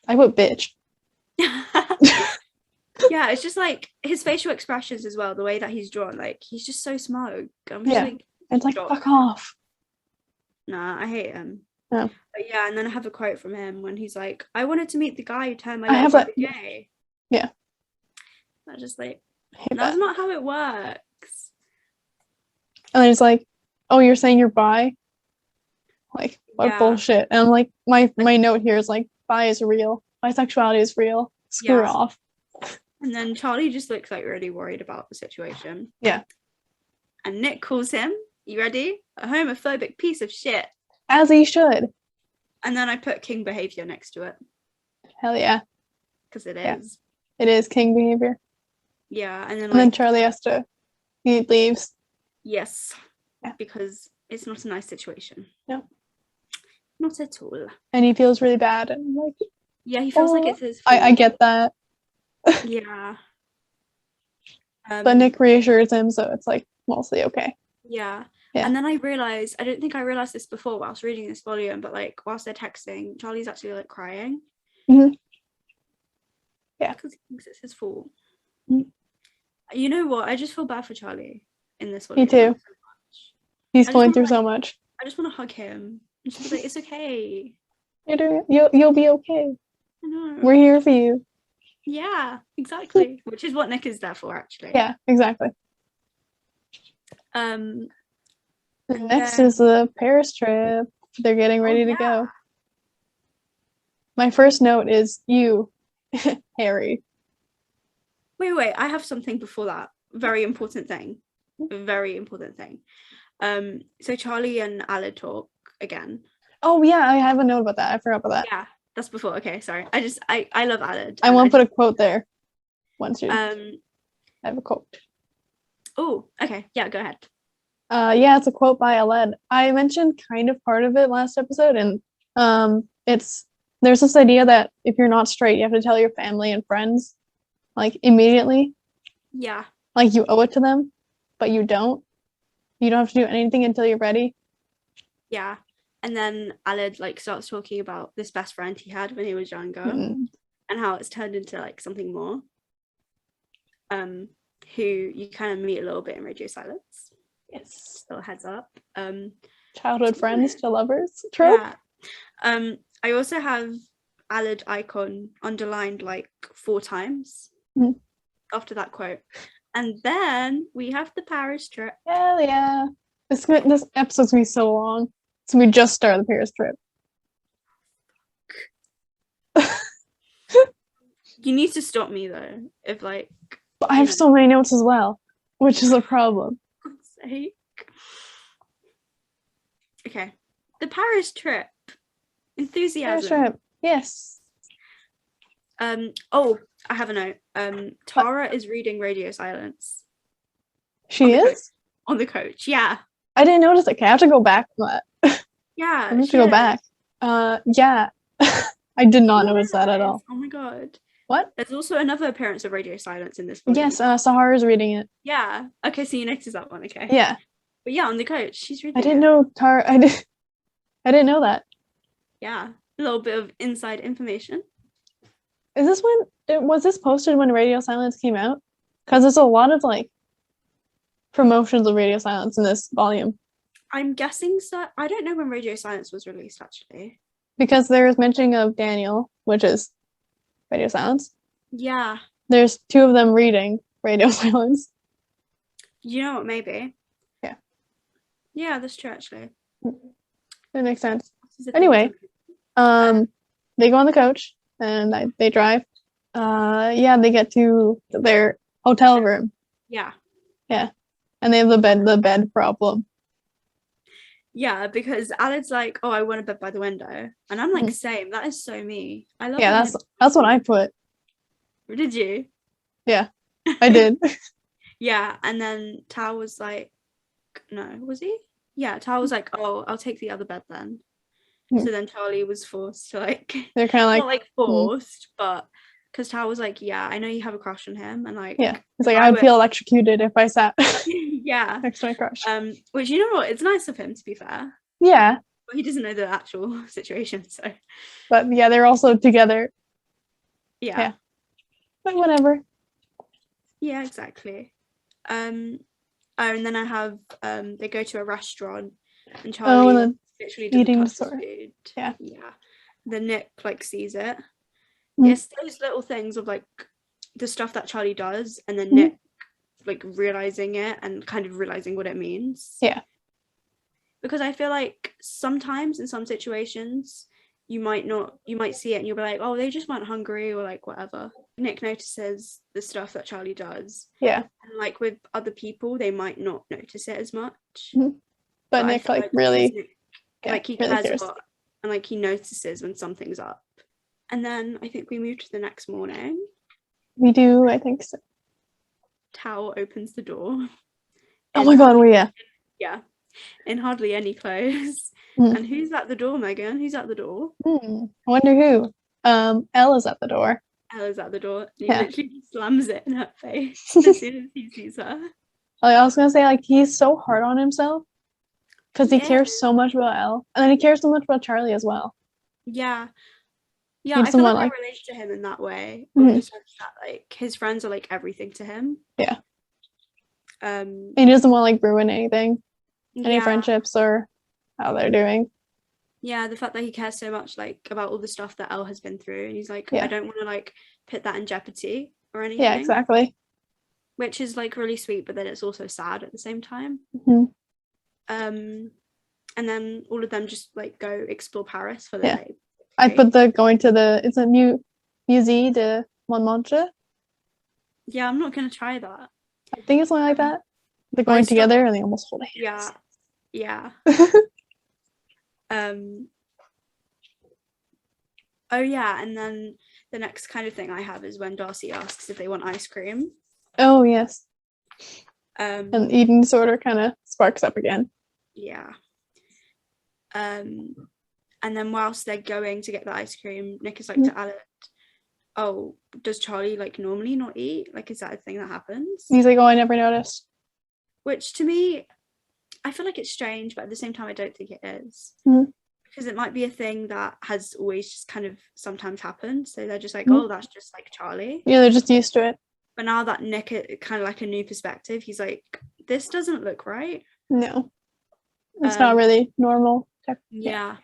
I put bitch.
Yeah, it's just like his facial expressions as well, the way that he's drawn, like he's just so smug. I'm just like,
it's like fuck off.
Nah, I hate him.
No.
But yeah, and then I have a quote from him when he's like, I wanted to meet the guy who turned my life into gay.
Yeah.
I just like, that's not how it works.
And then it's like, oh, you're saying you're bi? Like, what bullshit. And I'm like, my note here is like, bi is real. Bisexuality is real. Screw off.
And then Charlie just looks like really worried about the situation.
Yeah.
And Nick calls him, you ready? A homophobic piece of shit.
As he should.
And then I put king behavior next to it.
Hell yeah.
Because it is.
It is king behavior.
Yeah. And
then Charlie he leaves.
Yes. Yeah. Because it's not a nice situation.
No.
Not at all.
And he feels really bad. And I'm like,
yeah, he feels like it's his fault.
I get that.
Yeah.
But Nick reassures him, so it's like mostly okay.
Yeah.
Yeah.
And then I realized, I don't think I realized this before whilst reading this volume, but like whilst they're texting, Charlie's actually like crying.
Mhm. Yeah.
Because he thinks it's his fault.
Mhm.
You know what? I just feel bad for Charlie in this
Me
volume.
too.
So much.
He's
I just
going
wanna,
through
like,
so much.
I just want to hug him and just be like, it's okay.
You're doing it. You'll be okay.
I know.
We're here for you.
Yeah, exactly. Which is what Nick is there for, actually.
Yeah, exactly.
And
Next
then,
is the Paris trip. They're getting ready to go. My first note is you, Harry.
Wait, I have something before that. Very important thing. Very important thing. So Charlie and Alid talk again.
Oh yeah, I have a note about that. I forgot about that.
Yeah, that's before. Okay, sorry. I love Alid.
I want to put a quote there. Once you I have a quote.
Oh, okay. Yeah, go ahead.
Yeah, it's a quote by Aled. I mentioned kind of part of it last episode, and there's this idea that if you're not straight, you have to tell your family and friends, like immediately.
Yeah.
Like you owe it to them, but you don't. You don't have to do anything until you're ready.
Yeah. And then Alid like starts talking about this best friend he had when he was younger, and how it's turned into like something more. Who you kind of meet a little bit in Radio Silence.
Yes.
Still heads up.
Childhood friends to lovers trope.
Yeah. I also have Alid icon underlined like 4 times after that quote. And then we have the Paris trip.
Hell yeah. This episode's gonna be so long. So we just started the Paris trip.
You need to stop me though. If like
but I have so many notes as well, which is a problem.
For God's sake. Okay. The Paris trip. Enthusiasm.
Paris trip. Yes.
Oh, I have a note. Tara is reading Radio Silence.
She is?
On the coach, yeah.
I didn't notice it. Okay, I have to go back from that.
Yeah.
I have to go back. Yeah. I did not notice that at all.
Oh my god.
What?
There's also another appearance of Radio Silence in this volume.
Yes, Sahara's reading it.
Yeah. Okay, so you noticed that one, okay.
Yeah.
But yeah, on the coach, she's reading
I didn't know Tara. I didn't know that.
Yeah. A little bit of inside information.
Is this was this posted when Radio Silence came out? Because there's a lot of like promotions of Radio Silence in this volume.
I'm guessing so. I don't know when Radio Silence was released actually.
Because there's mentioning of Daniel, which is Radio Silence.
Yeah.
There's 2 of them reading Radio Silence.
You know what? Maybe.
Yeah.
Yeah, that's true actually.
That makes sense. Anyway, they go on the coach and they drive. Yeah, they get to their hotel room.
Yeah.
Yeah. And they have the bed problem.
Yeah, because Alid's like, oh, I want a bed by the window. And I'm like, same. That is so me. I love
that's what I put.
Did you?
Yeah, I did.
Yeah, and then Tao was like, no, was he? Yeah, Tao was like, oh, I'll take the other bed then. So then Charlie was forced to like,
they're kind of like,
not like forced, but because Tao was like, yeah, I know you have a crush on him, and like,
yeah, it's like I'd feel electrocuted if I sat
yeah
next to my crush.
Which, you know what, it's nice of him to be fair.
Yeah,
but he doesn't know the actual situation, so.
But yeah, they're also together.
Yeah.
But whatever.
Yeah, exactly. And then I have they go to a restaurant and Charlie literally
eating
touch food. Yeah. Then Nick like sees it. Yes, those little things of like the stuff that Charlie does, and then Nick like realizing it and kind of realizing what it means.
Yeah.
Because I feel like sometimes in some situations you might see it and you'll be like, oh, they just weren't hungry or like whatever. Nick notices the stuff that Charlie does.
Yeah.
And like with other people, they might not notice it as much.
But Nick like really
like he
really
cares a lot, and like he notices when something's up. And then I think we move to the next morning.
We do, I think so.
Tao opens the door.
Oh my god, yeah.
Yeah. In hardly any clothes. And who's at the door, Megan? Who's at the door?
I wonder who. Ella's at the door.
Ella's at the door. He literally slams it in her face as soon as he sees her.
I was gonna say, like, he's so hard on himself because he
He
cares
is.
so much about Elle, and then he cares so much about Charlie as well.
Yeah. Yeah,
He
I
doesn't
feel
want,
like
like,
I relate to him in that way, of
Mhm.
the sense that like his friends are like everything to him.
Yeah.
Um,
and he doesn't want, like, ruin any
yeah,
friendships or how they're doing.
yeah, the fact that he cares so much like about all the stuff that Elle has been through, and he's like, I
Yeah.
don't want to like put that in jeopardy or anything.
Yeah, exactly.
Which is like really sweet, but then it's also sad at the same time.
Mhm.
And then all of them just like go explore Paris for the
Yeah.
day.
I
Right?
put it's a new Musée de Montmartre.
Yeah, I'm not gonna try that.
I think it's something like that. They're
I
going
still,
together and they almost hold
yeah,
hands.
yeah. Oh yeah, and then the next kind of thing I have is when Darcy asks if they want ice cream.
Oh, yes.
And
And eating disorder kind of sparks up again.
yeah. And then whilst they're going to get the ice cream, Nick is like to Alice, oh, does Charlie like normally not eat? Like, is that a thing that happens?
He's like, oh, I never noticed.
Which to me, I feel like it's strange, but at the same time, I don't think it is. Because it might be a thing that has always just kind of sometimes happened. So they're just like, oh, that's just like Charlie.
Yeah, they're just used to it.
But now that Nick is kind of like a new perspective, he's like, this doesn't look right.
No. It's not really normal.
Yeah.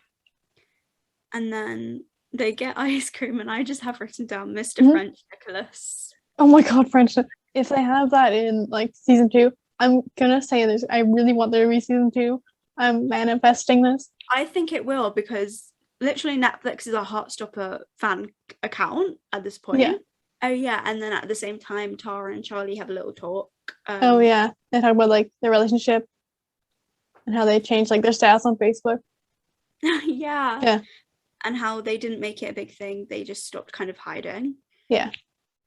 And then they get ice cream, and I just have written down Mr. French Nicholas.
Oh my god, French. If they have that in like season 2, I'm gonna say this. I really want there to be season 2. I'm manifesting this.
I think it will, because literally Netflix is a Heartstopper fan account at this point.
Yeah.
Oh yeah, and then at the same time, Tara and Charlie have a little talk.
Oh yeah, they talk about like their relationship and how they changed like their stats on Facebook.
Yeah.
Yeah.
And how they didn't make it a big thing; they just stopped kind of hiding.
Yeah.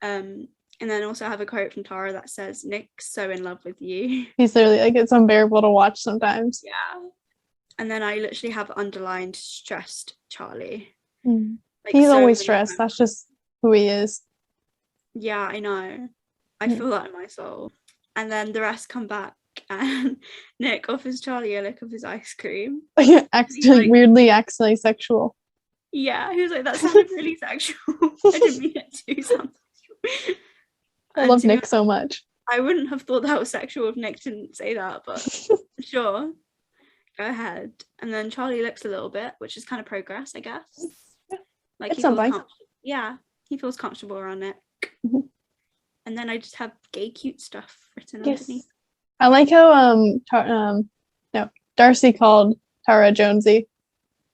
And then also I have a quote from Tara that says, "Nick's so in love with you."
He's literally like, it's unbearable to watch sometimes.
Yeah. And then I literally have underlined stressed Charlie. Like,
he's
so
always stressed. That's just who he is.
Yeah, I know. I feel that in my soul. And then the rest come back, and Nick offers Charlie a lick of his ice cream.
Accidentally, weirdly accidentally sexual.
Yeah, he was like, that sounded really sexual. I didn't mean it to sound sexual.
I love Nick so much.
I wouldn't have thought that was sexual if Nick didn't say that, but sure. Go ahead. And then Charlie licks a little bit, which is kind of progress, I guess.
Yeah.
Like,
it's something.
He feels comfortable around Nick. And then I just have gay cute stuff written underneath.
I like how Darcy called Tara Jonesy.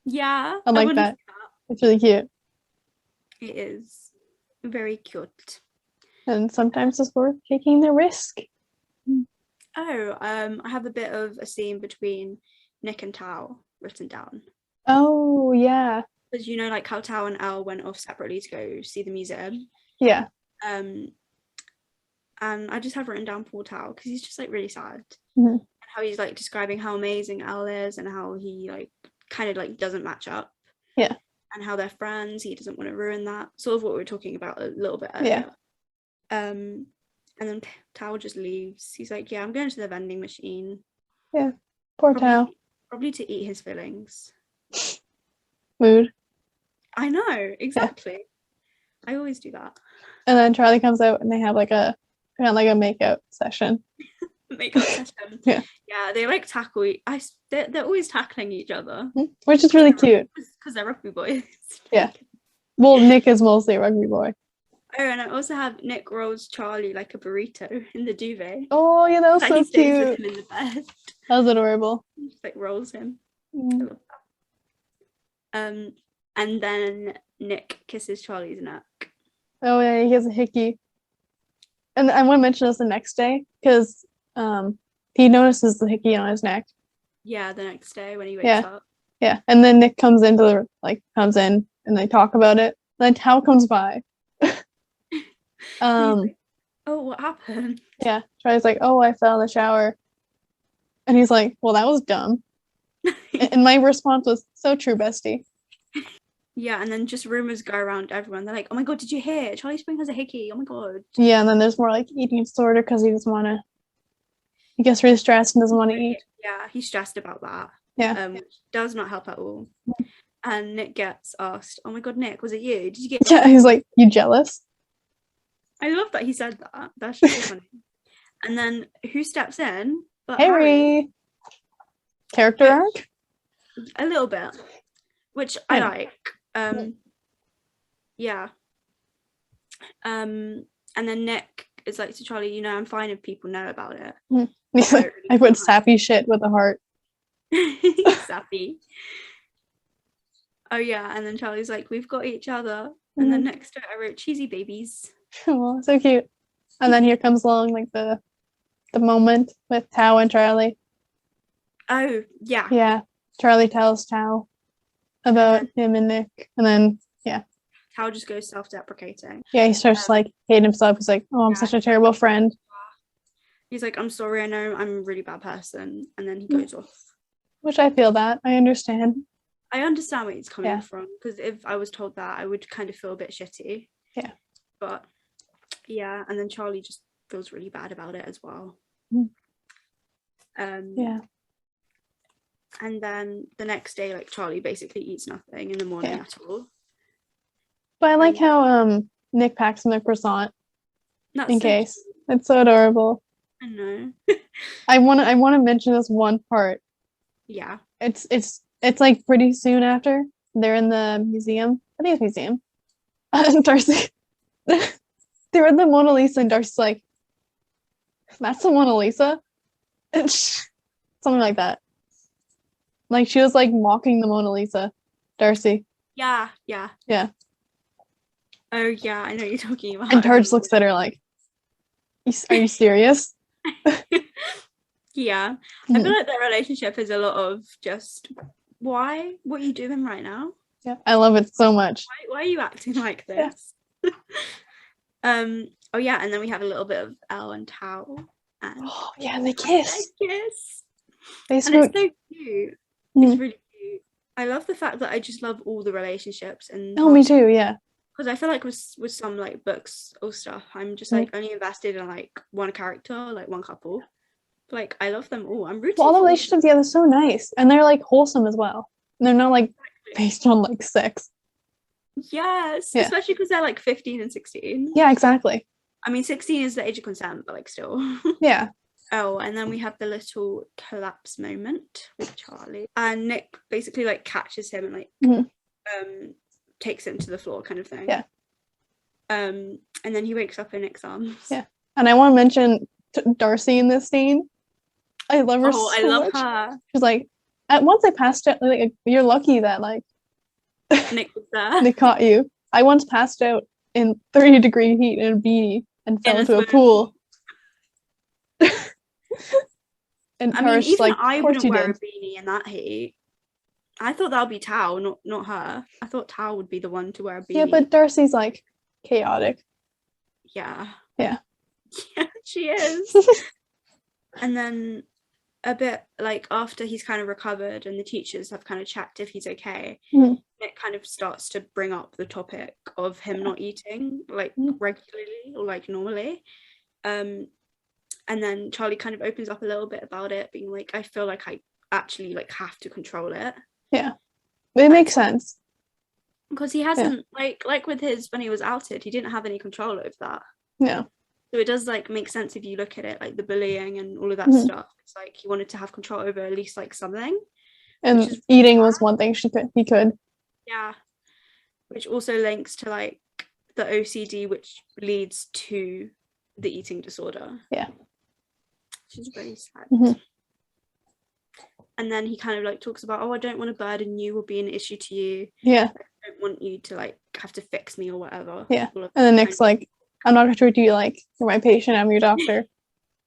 Yeah.
I like that. It's really cute.
It is very cute.
And sometimes it's worth taking the risk.
Oh, I have a bit of a scene between Nick and Tao written down.
Oh, yeah.
Because you know, like how Tao and Elle went off separately to go see the museum.
Yeah.
And I just have written down poor Tao, because he's just like really sad.
And
how he's like describing how amazing Elle is, and how he like kind of like doesn't match up.
Yeah.
And how they're friends. He doesn't want to ruin that. Sort of what we were talking about a little bit earlier. Yeah. And then Tao just leaves. He's like, yeah, I'm going to the vending machine.
Yeah. Poor Tao.
Probably to eat his feelings.
Mood.
I know, exactly. Yeah. I always do that.
And then Charlie comes out and they have like a makeout session.
Makeout session.
Yeah.
Yeah, they like tackle. They're always tackling each other.
Which is really cute.
Because they're rugby boys.
Yeah. Well, Nick is mostly a rugby boy.
Oh, and I also have Nick rolls Charlie like a burrito in the duvet.
Oh, yeah, that was so
he stays
cute.
with him in the bed.
That was adorable.
He just like rolls him. I love that. And then Nick kisses Charlie's neck.
Oh yeah, he has a hickey. And I want to mention this the next day, because he notices the hickey on his neck.
Yeah, the next day when he wakes up.
Yeah, and then Nick comes in and they talk about it. Then Tao comes by.
Like, oh, what happened?
Yeah, Charlie's like, oh, I fell in the shower. And he's like, well, that was dumb. And my response was, so true, bestie.
Yeah, and then just rumors go around everyone. They're like, oh my god, did you hear? Charlie Spring has a hickey. Oh my god. Yeah,
and then there's more like eating disorder because he gets really stressed and doesn't want to eat.
Yeah, he's stressed about that. which does not help at all. And Nick gets asked, "Oh my god, Nick, was it you? Did you get?"
Yeah, he's like, "You jealous?"
I love that he said that. That's just so funny. And then who steps in? But
Harry. Character arc?
A little bit, which I like. Yeah. And then Nick is like to Charlie, you know, I'm fine if people know about it.
I put sappy shit with a heart.
Sappy. Oh yeah, and then Charlie's like, we've got each other. And then next to it I wrote cheesy babies.
Oh, so cute. And then here comes along like the moment with Tao and Charlie.
Oh yeah.
Yeah. Charlie tells Tao about him and Nick. And then
Tao just goes self-deprecating.
Yeah, he starts to like hate himself. He's like, "Oh, I'm such a terrible friend."
He's like, "I'm sorry, I know I'm a really bad person," and then he goes off.
Which I feel that. I understand.
I understand where he's coming from, because if I was told that, I would kind of feel a bit shitty.
Yeah.
But yeah, and then Charlie just feels really bad about it as well.
Yeah.
And then the next day, like Charlie basically eats nothing in the morning at all.
But I like how Nick packs him a croissant in case.
Cute.
It's so adorable.
I know.
I want to mention this one part.
Yeah.
It's like pretty soon after they're in the museum. I think it's museum. And Darcy, they're in the Mona Lisa, and Darcy's like, "That's the Mona Lisa," and something like that. Like she was like mocking the Mona Lisa, Darcy.
Yeah. Oh yeah, I know what you're talking about.
And Targe looks at her like, "Are you serious?"
Yeah. I feel like their relationship is a lot of just, why? What are you doing right now?
Yeah, I love it so much.
Why are you acting like this? Yeah. Oh yeah, and then we have a little bit of Elle and Tao. And
and they kiss.
And it's so cute. It's really cute. I love the fact that I just love all the relationships. And
me too, yeah.
Because I feel like with some like books or stuff, I'm just like only invested in like one character, like one couple. Like I love them all. I'm rooting.
All the relationships, they're so nice, and they're like wholesome as well. And they're not like based on like sex.
Yes, especially because they're like 15 and 16.
Yeah, exactly.
I mean, 16 is the age of consent, but like still.
Yeah.
Oh, and then we have the little collapse moment with Charlie, and Nick basically like catches him and like takes him to the floor, kind of thing.
Yeah.
And then he wakes up in Nick's arms.
Yeah. And I want to mention Darcy in this scene. I love her
I love her.
She's like, once I passed out, like, you're lucky that like
Nick was there.
Nick caught you. I once passed out in 30-degree heat in a beanie and fell into a pool. And
I mean, even
like,
I wouldn't wear a beanie in that heat. I thought that would be Tao, not her. I thought Tao would be the one to wear a beanie.
Yeah, but Darcy's like chaotic.
Yeah.
Yeah.
Yeah, she is. And then a bit like after he's kind of recovered and the teachers have kind of checked if he's okay, it kind of starts to bring up the topic of him not eating like regularly or like normally. And then Charlie kind of opens up a little bit about it, being like, I feel like I actually like have to control it.
Yeah. It makes sense.
Because he hasn't like with his, when he was outed, he didn't have any control over that.
No.
So it does like make sense if you look at it, like the bullying and all of that stuff. It's like he wanted to have control over at least like something.
And eating was one thing he could.
Yeah. Which also links to like the OCD, which leads to the eating disorder.
Yeah.
Which is very sad. And then he kind of like talks about, I don't want to burden you or be an issue to you.
Yeah.
I don't want you to like have to fix me or whatever.
Yeah. And then Nick's like, I'm not going to treat you like you're my patient, I'm your doctor.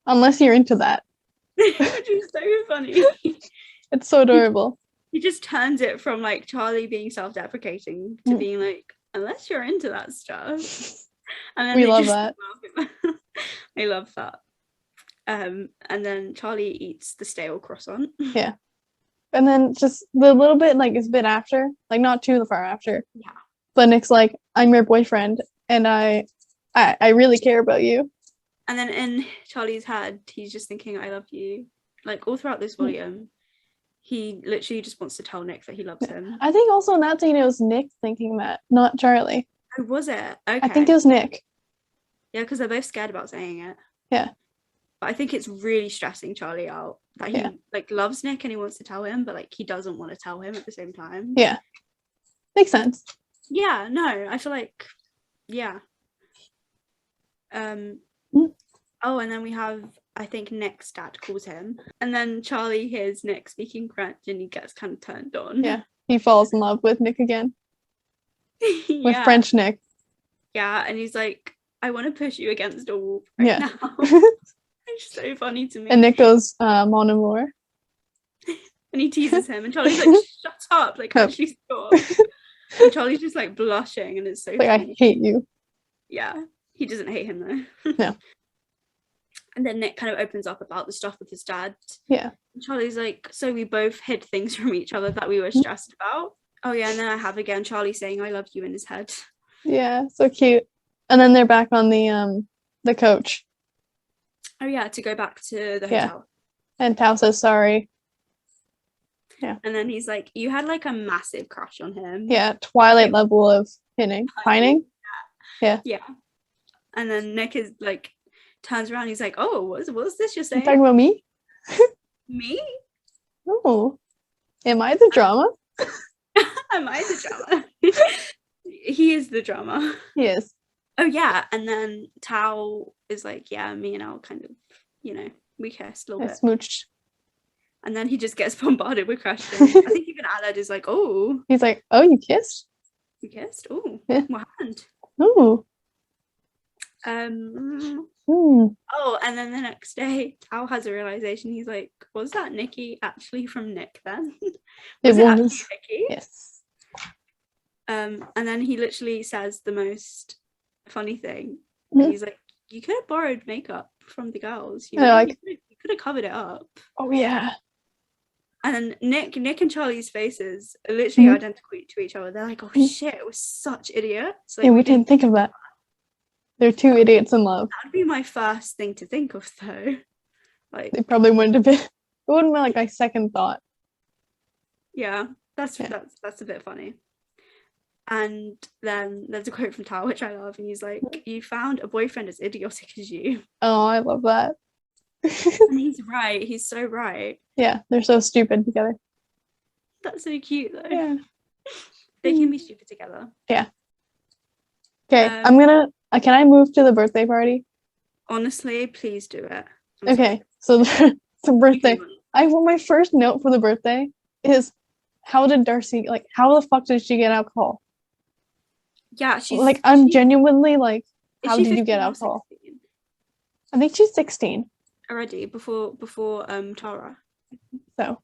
Unless you're into that.
Which is so funny.
It's so adorable.
He just turns it from like Charlie being self-deprecating to being like, unless you're into that stuff. And then
we love that.
I love that. And then Charlie eats the stale croissant.
Yeah. And then just the little bit, like, it's a bit after, like, not too far after.
Yeah.
But Nick's like, I'm your boyfriend, and I really care about you.
And then in Charlie's head, he's just thinking, I love you. Like, all throughout this volume, he literally just wants to tell Nick that he loves him.
I think also in that scene it was Nick thinking that, not Charlie.
Oh, was it? Okay.
I think it was Nick.
Yeah, because they're both scared about saying it.
Yeah.
But I think it's really stressing Charlie out that he like loves Nick and he wants to tell him, but like he doesn't want to tell him at the same time.
Yeah. Makes sense.
Yeah, no, I feel like Oh, and then we have, I think Nick's dad calls him, and then Charlie hears Nick speaking French and he gets kind of turned on.
Yeah, he falls in love with Nick again. With French Nick.
Yeah, and he's like, I want to push you against a wall right now. It's so funny to me.
And Nick goes, mon amour.
And he teases him, and Charlie's like, shut up, like, actually stop. And Charlie's just like blushing, and it's so
like,
funny.
I hate you.
Yeah, he doesn't hate him though.
No.
And then Nick kind of opens up about the stuff with his dad.
Yeah.
And Charlie's like, so we both hid things from each other that we were stressed about. Oh yeah, and then I have again Charlie saying I love you in his head.
Yeah, so cute. And then they're back on the coach.
Oh yeah, to go back to the hotel.
And Tao says sorry. Yeah.
And then he's like, you had like a massive crush on him.
Yeah, Twilight level of pining. Yeah.
Yeah. And then Nick is like turns around, he's like, oh, what's this you're saying?
You talking about me?
Me?
Oh. Am I the drama?
Am I the drama? He is the drama.
He is.
Oh yeah, and then Tao is like, yeah, me and Al kind of, we kissed a little bit.
Smooched.
And then he just gets bombarded with questions. I think even Aled is like, oh.
He's like, oh, you kissed?
You kissed? Oh,
yeah.
What happened?
Oh.
Oh, and then the next day, Al has a realization. He's like, was that Nikki actually from Nick then? Was it actually Nikki?
Yes.
And then he literally says the most funny thing. And he's like, you could have borrowed makeup from the girls. You could have covered it up.
Oh yeah.
And then Nick and Charlie's faces are literally identical to each other. They're like, oh shit, we're such idiots. Like,
yeah, we didn't think of that. They're two idiots in love.
That would be my first thing to think of though. Like,
they probably wouldn't have been. It wouldn't be like a second thought.
Yeah, that's a bit funny. And then there's a quote from Tao which I love, and he's like, you found a boyfriend as idiotic as you.
Oh, I love that.
And he's right, he's so right.
Yeah, they're so stupid together.
That's so cute though.
Yeah.
They can be stupid together.
Yeah. Okay, can I move to the birthday party?
Honestly, please do it.
Okay, so the birthday. My first note for the birthday is, how did Darcy, like, how the fuck did she get alcohol?
Yeah, she's
like, I'm genuinely like, how did you get alcohol? I think she's 16
already before Tara.
So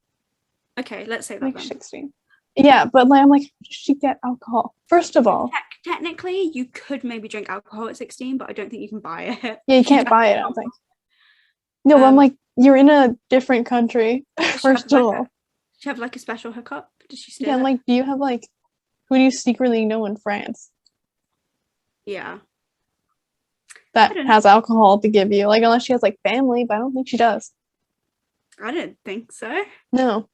okay, let's say that
like
then.
16. Yeah, but like, I'm like, how did she get alcohol? First of all,
technically you could maybe drink alcohol at 16, but I don't think you can buy it.
Yeah, you can't buy it, I don't think. No, but I'm like, you're in a different country. First of all,
did she have like a special hookup? Did she steal?
Yeah, I'm like, do you have like, who do you secretly know in France?
Yeah.
That has alcohol to give you, like, unless she has like family, but I don't think she does.
I don't think so.
No,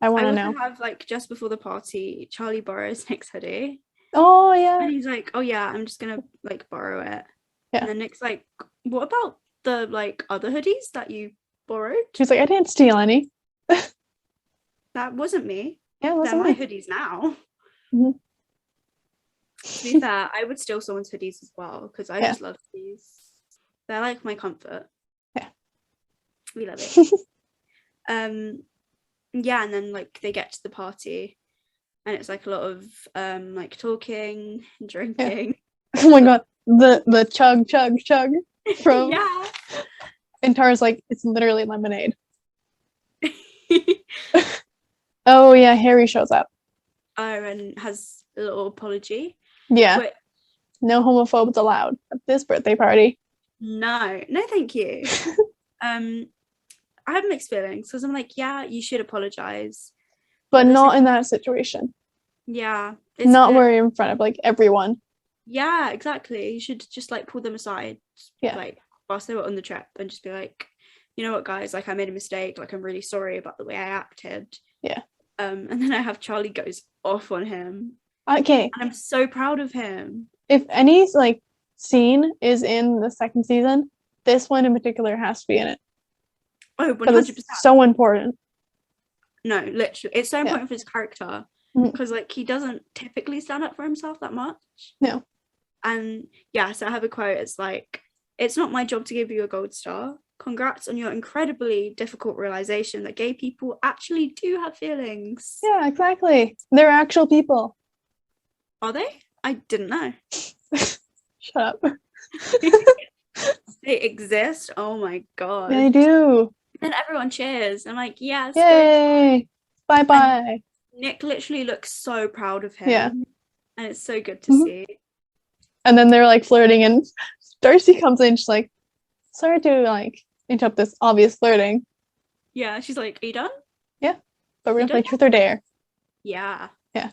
I want to know.
Have like just before the party, Charlie borrows Nick's hoodie.
Oh yeah.
And he's like, oh yeah, I'm just gonna like borrow it.
Yeah.
And then Nick's like, what about the like other hoodies that you borrowed?
She's like, I didn't steal any.
That wasn't me.
Yeah, it wasn't
They're my hoodies now.
Mm-hmm.
To be fair, I would steal someone's hoodies as well because I just love these. They're like my comfort.
Yeah.
We love it. Yeah, and then like they get to the party and it's like a lot of like talking and drinking.
Yeah. Oh my god, the chug from
yeah.
And Tara's like, it's literally lemonade. Oh yeah, Harry shows up.
And has a little apology.
Yeah. No homophobes allowed at this birthday party.
No, thank you. I have mixed feelings because I'm like, yeah, you should apologize,
but not in that situation.
Yeah,
not where you're in front of like everyone.
Yeah, exactly. You should just like pull them aside.
Yeah.
Like whilst they were on the trip, and just be like, you know what, guys, like I made a mistake. Like I'm really sorry about the way I acted.
Yeah.
And then I have Charlie goes off on him.
Okay.
And I'm so proud of him.
If any like scene is in the second season, this one in particular has to be in it.
Oh,
Because
100%.
it's so important.
No, literally. It's so
Yeah.
important for his character.
Mhm.
Because like he doesn't typically stand up for himself that much.
No.
And yeah, so I have a quote. It's like, it's not my job to give you a gold star. Congrats on your incredibly difficult realization that gay people actually do have feelings.
Yeah, exactly. They're actual people.
Are they? I didn't know.
Shut up.
They exist. Oh my god.
They do.
Then everyone cheers. I'm like, yes.
Yay. Bye-bye.
Nick literally looks so proud of him.
Yeah.
And it's so good to see.
And then they're like flirting and Darcy comes in, she's like, sorry to like interrupt this obvious flirting.
Yeah, she's like, are you done?
Yeah. But we're
You
gonna play
done?
truth or dare.
Yeah.
Yeah.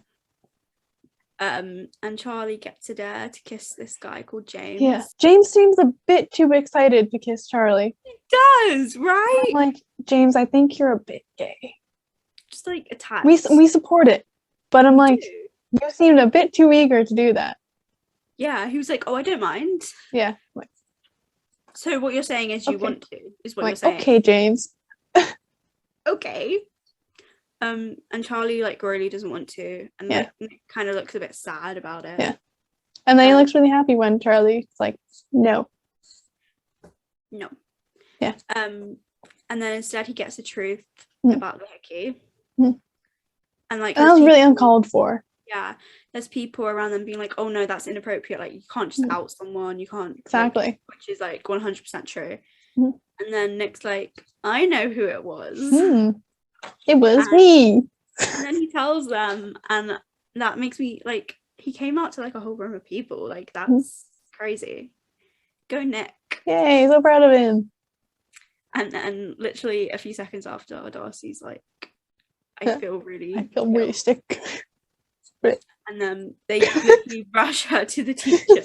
And Charlie gets a dare to kiss this guy called James.
Yeah. James seems a bit too excited to kiss Charlie.
He does, right?
I'm like, James, I think you're a bit gay.
Just like a tad.
We support it. But I'm like,
do.
you seemed a bit too eager to do that.
Yeah, he was like, oh, I don't mind.
Yeah. Like,
So what you're saying is you
Okay.
want to, is what
like
you're saying.
okay, James.
Okay. And Charlie like really doesn't want to, and
Yeah.
like kind of looks a bit sad about it.
Yeah. And then he looks really happy when Charlie's like, no.
No.
Yeah.
And then instead he gets the truth
Mm.
about the hickey.
Mm.
And like
And that was
there's
really
people-
uncalled for.
Yeah, there's people around them being like, oh no, that's inappropriate, like you can't just
Mm.
out someone, you can't like,
Exactly.
which is like 100% true.
Mm.
And then Nick's like, I know who it was.
It was
And-
me.
And then he tells them, and that makes me like, he came out to like a whole room of people, like that's crazy. Go Nick.
Yay, so proud of him.
And then literally a few seconds after, Darcy's like, I feel really
I feel really sick.
And then they literally rush her to the teacher.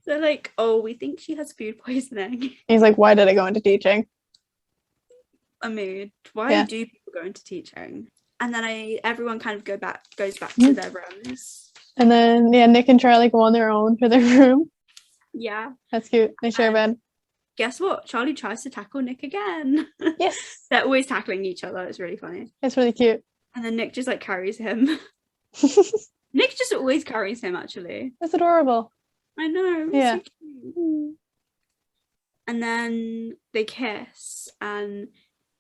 They're like, oh, we think she has food poisoning.
He's like, why did I go into teaching?
A mood. Why
Yeah.
do people go into teaching? And then everyone kind of goes back to their rooms.
And then yeah, Nick and Charlie go on their own to their room.
Yeah.
That's cute. They share a bed.
Guess what? Charlie tries to tackle Nick again.
Yes.
They're always tackling each other. It's really funny.
It's really cute.
And then Nick just like carries him. Nick just always carries him, actually.
It's adorable.
I know. It's
Yeah.
so cute. And then they kiss, and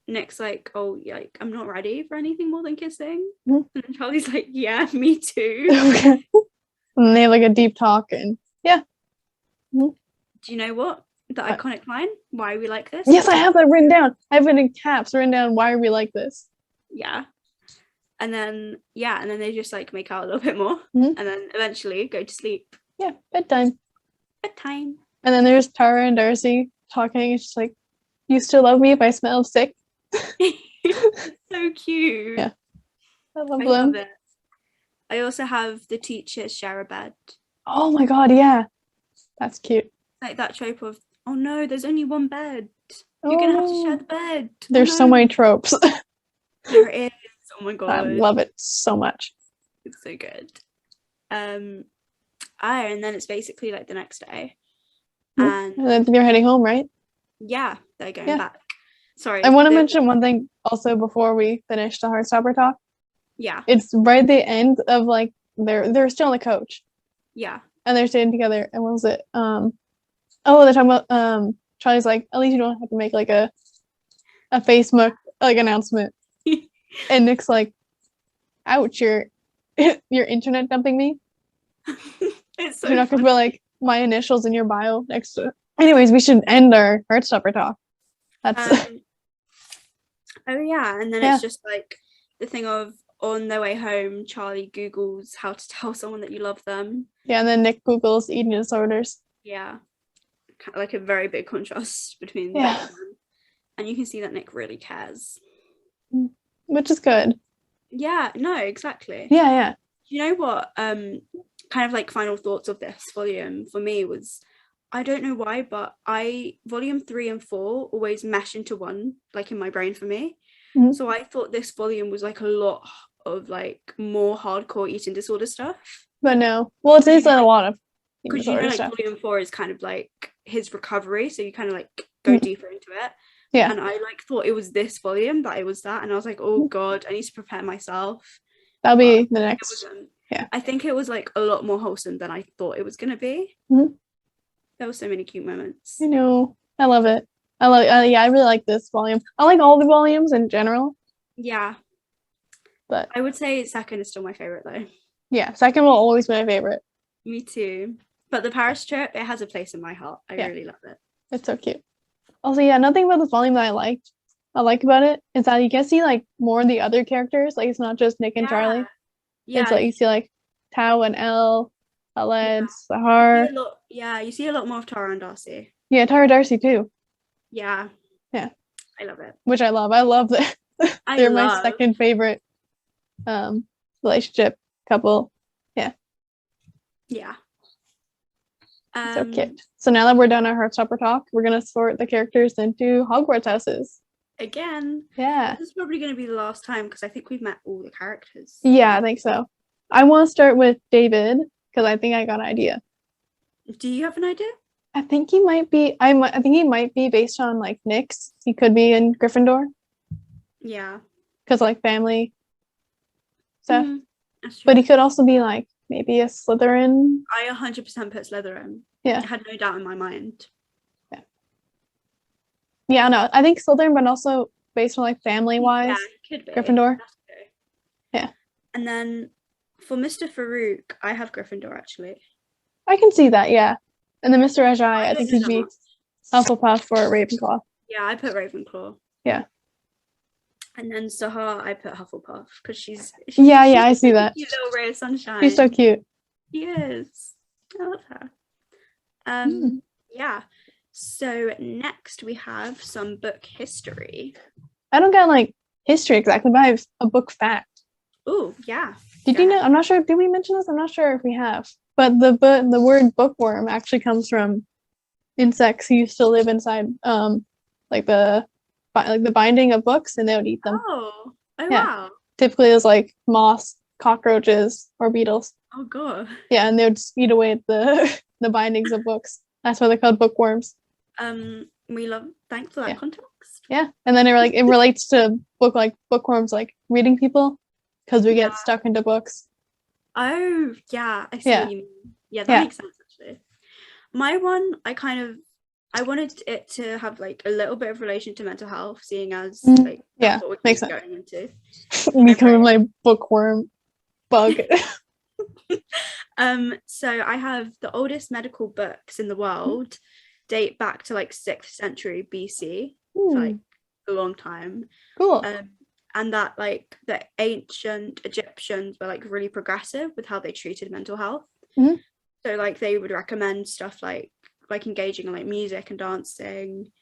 Nick's like, oh, like, I'm not ready for anything more than kissing.
Mhm.
And Charlie's like, yeah, me too.
Okay. And they have like a deep talk and yeah.
Do you know what? The
What?
iconic line, why we like this?
Yes, I have that written down. I have it in caps written down. Why are we like this?
Yeah. And then they just like make out a little bit more,
Mhm.
and then eventually go to sleep.
Yeah, bedtime.
Bedtime.
And then there's Tara and Darcy talking. It's just like, you still love me if I smell sick?
So cute.
Yeah. I love
I
them.
love it. I also have the teachers share a bed.
Oh my god, yeah. That's cute.
Like that trope of, oh no, there's only one bed. You're gonna have to share the bed. Oh,
There's so
no.
many tropes.
There is. Oh my god.
I love it so much.
It's so good. And then it's basically like the next day. And
And then they're heading home, right?
yeah, they're going
Yeah.
back. Sorry.
I want to mention one thing also before we finish the Heartstopper talk.
Yeah,
It's right at the end of like they're still on the coach
yeah.
and they're staying together. And what was it? Oh, they're talking about Charlie's like, at least you don't have to make like a Facebook like announcement. And Nick's like, ouch, you're internet dumping me.
It's so
You're not gonna
funny.
put like my initials in your bio next to it. Anyways, we should end our Heartstopper talk. That's
Oh yeah, and then
Yeah.
it's just like the thing of on their way home, Charlie Googles how to tell someone that you love them.
yeah, and then Nick Googles eating disorders.
Yeah, like a very big contrast between the
Yeah.
both of them. And you can see that Nick really cares.
Which is good.
Yeah, no, exactly.
Yeah, yeah.
You know what? Kind of like final thoughts of this volume for me was, I don't know why, but volume 3 and 4 always mesh into one, like in my brain for me.
Mhm.
So I thought this volume was like a lot of like more hardcore eating disorder stuff.
But no. Well, it is a lot of
Because
disorder
like
stuff.
volume 4 is kind of like his recovery, so you kind of like go
Mhm.
deeper into it.
Yeah.
And I like thought it was this volume that it was that, and I was like, oh god, I need to prepare myself.
That'll be the
It
next.
wasn't.
Yeah.
I think it was like a lot more wholesome than I thought it was gonna be.
Mhm.
There were so many cute moments.
I know. I love it. I love. Yeah, I really like this volume. I like all the volumes in general,
Yeah,
but
I would say second is still my favorite though.
yeah, second will always be my favorite.
Me too. But the Paris trip, it has a place in my heart. I
Yeah.
really love it.
It's so cute. Also, yeah, nothing about this volume that I like about it is that you can see like more of the other characters. Like it's not just Nick and Charlie.
Yeah.
It's like you see like Tao and Elle, Aled,
You
Sahar.
see a lot, you see a lot more of Tara and Darcy.
Yeah, Tara Darcy too.
Yeah.
Yeah.
I love it.
Which I love. I love that. They're my second favorite relationship couple. Yeah.
Yeah.
So cute. So now that we're done our Heartstopper talk, we're gonna sort the characters into Hogwarts houses.
Again.
Yeah.
This is probably gonna be the last time because I think we've met all the characters.
Yeah, I think so. I want to start with David because I think I got an idea.
Do you have an idea?
I think he might be. I think he might be based on like Nick's. He could be in Gryffindor
Yeah.
because like family stuff.
That's true.
But he could also be like maybe a Slytherin.
I 100% put Slytherin.
Yeah.
I had no doubt in my mind.
Yeah. Yeah, no, I think Slytherin, but also based on like family wise.
Yeah, could be.
Gryffindor.
Okay.
Yeah.
And then for Mr. Farouk, I have Gryffindor actually.
I can see that, yeah. And then Mr. Ajay, I think he'd be Hufflepuff or Ravenclaw.
Yeah, I put Ravenclaw.
Yeah.
And then Sahar, I put Hufflepuff because she's
yeah, I see that.
Cute little ray of sunshine.
She's so cute.
She is. I love her. Yeah. So next we have some book history.
I don't got like history exactly, but I have a book fact.
Oh, yeah.
Did you know? I'm not sure. Did we mention this? I'm not sure if we have. But the word bookworm actually comes from insects who used to live inside like the binding of books, and they would eat them.
Oh yeah. Wow.
Typically, it was like moths, cockroaches, or beetles.
Oh god.
Yeah, and they would just eat away at the bindings of books. That's why they're called bookworms.
Thanks for that context.
Yeah, and then it relates to bookworms like reading people because we get stuck into books.
Oh yeah, I see what you mean. Yeah, that makes sense actually. My one, I wanted it to have like a little bit of relation to mental health, seeing as like that's what we're going into.
Becoming my bookworm bug.
So I have the oldest medical books in the world date back to like 6th century BC. So, like a long time.
Cool.
And that like the ancient Egyptians were like really progressive with how they treated mental health.
Mm-hmm.
So like they would recommend stuff like engaging in like music and dancing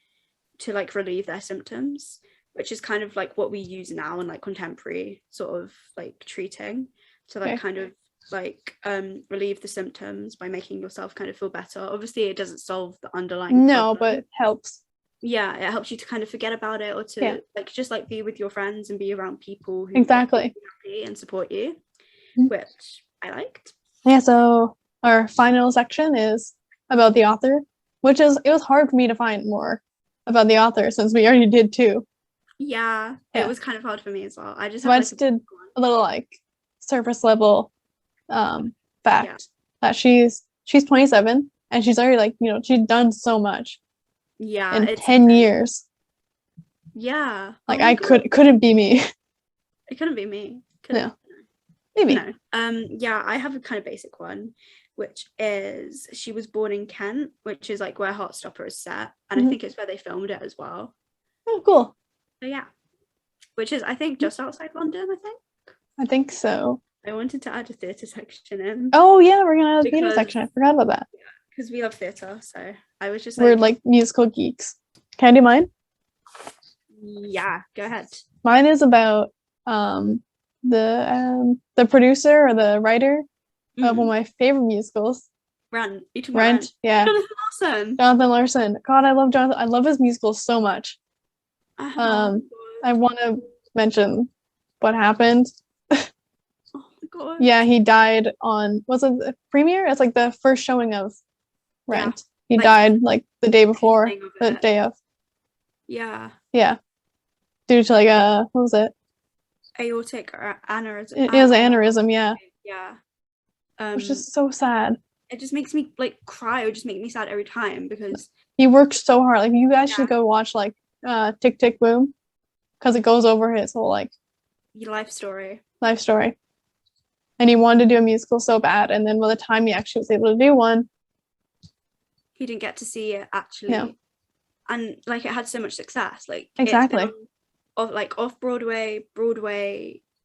to like relieve their symptoms, which is kind of like what we use now in like contemporary sort of like treating to like kind of like relieve the symptoms by making yourself kind of feel better. Obviously it doesn't solve the underlying problem.
But it helps.
Yeah, it helps you to kind of forget about it or to like just like be with your friends and be around people who
exactly
happy and support you, which I liked.
Yeah, so our final section is about the author, it was hard for me to find more about the author since we already did two.
Yeah, it was kind of hard for me as well. I just
did a little like surface level fact that she's 27 and she's already like, she's done so much in 10 years.
Yeah,
like it couldn't be me.
It couldn't be me.
No, maybe.
No. Yeah, I have a kind of basic one, which is she was born in Kent, which is like where Heartstopper is set, and I think it's where they filmed it as well.
Oh, cool.
So yeah, which is I think just outside London.
I think so.
I wanted to add a theatre section in.
Oh yeah, we're gonna add a theatre section. I forgot about that.
Because we love theatre, so I was just
we're like musical geeks. Can I do mine?
Yeah, go ahead.
Mine is about the producer or the writer of one of my favorite musicals.
Rent.
Yeah.
Jonathan
Larson. God, I love Jonathan. I love his musicals so much. I want to mention what happened.
Oh my god.
Yeah, he died on, was it the premiere? It's like the first showing of Rent. He
like,
died like the day before,
evening of
the
it.
day of.
Yeah.
Yeah. Due to like what was it?
Aortic aneurysm.
It was an aneurysm, yeah.
Yeah.
Which is so sad.
It just makes me like cry. It would just make me sad every time because
He worked so hard. Like you guys
Yeah.
should go watch like Tick Tick Boom, because it goes over his whole like
your life story.
And he wanted to do a musical so bad, and then by the time he actually was able to do one,
He didn't get to see it actually.
Yeah.
And like it had so much success. Like
Exactly.
It's been off Broadway,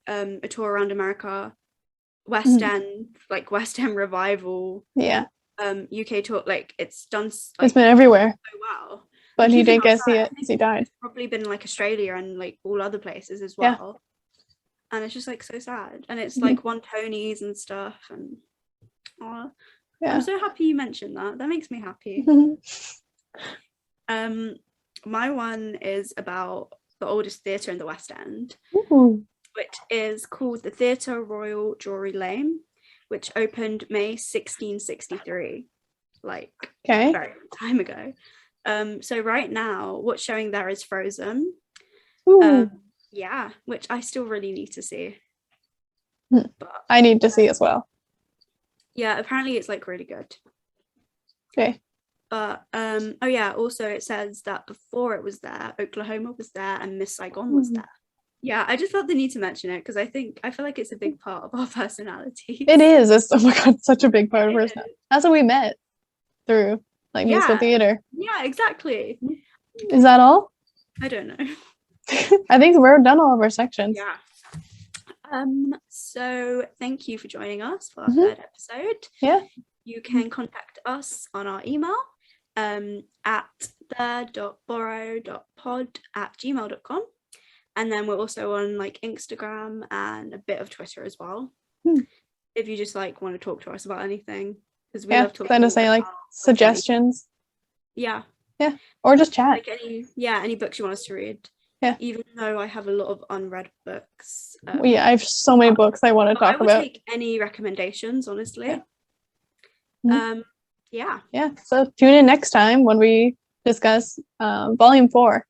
a tour around America, West End, like West End revival,
yeah,
UK tour. Like it's done. Like,
it's been everywhere.
so well.
But he
Even
didn't get to see
outside,
it because he died.
It's probably been like Australia and like all other places as
Yeah.
well. And it's just like so sad. And it's like won Tonys and stuff. And yeah. I'm so happy you mentioned that. That makes me happy. My one is about the oldest theatre in the West End, which is called the Theatre Royal Drury Lane, which opened May 1663, like
Okay.
a very long time ago. So right now, what's showing there is Frozen. Yeah, which I still really need to see. But
I need to see as well.
yeah, apparently it's like really good.
Okay.
But oh yeah, also it says that before it was there, Oklahoma was there and Miss Saigon was there. Yeah, I just felt the need to mention it because I feel like it's a big part of our personality.
It is. It's, oh my god, such a big part of our personality. That's how we met, through like musical theater.
Yeah, exactly.
Is that all?
I don't know.
I think we're done all of our sections.
Yeah. So thank you for joining us for our third episode.
Yeah.
You can contact us on our email at the.borrow.pod@gmail.com, and then we're also on like Instagram and a bit of Twitter as well. If you just like want to talk to us about anything, because we love talking.
Send us any like suggestions.
Yeah,
or just chat.
like any books you want us to read.
Yeah.
Even though I have a lot of unread books.
I have so many books I want to talk about.
I will take any recommendations, honestly. Yeah.
So tune in next time when we discuss volume 4.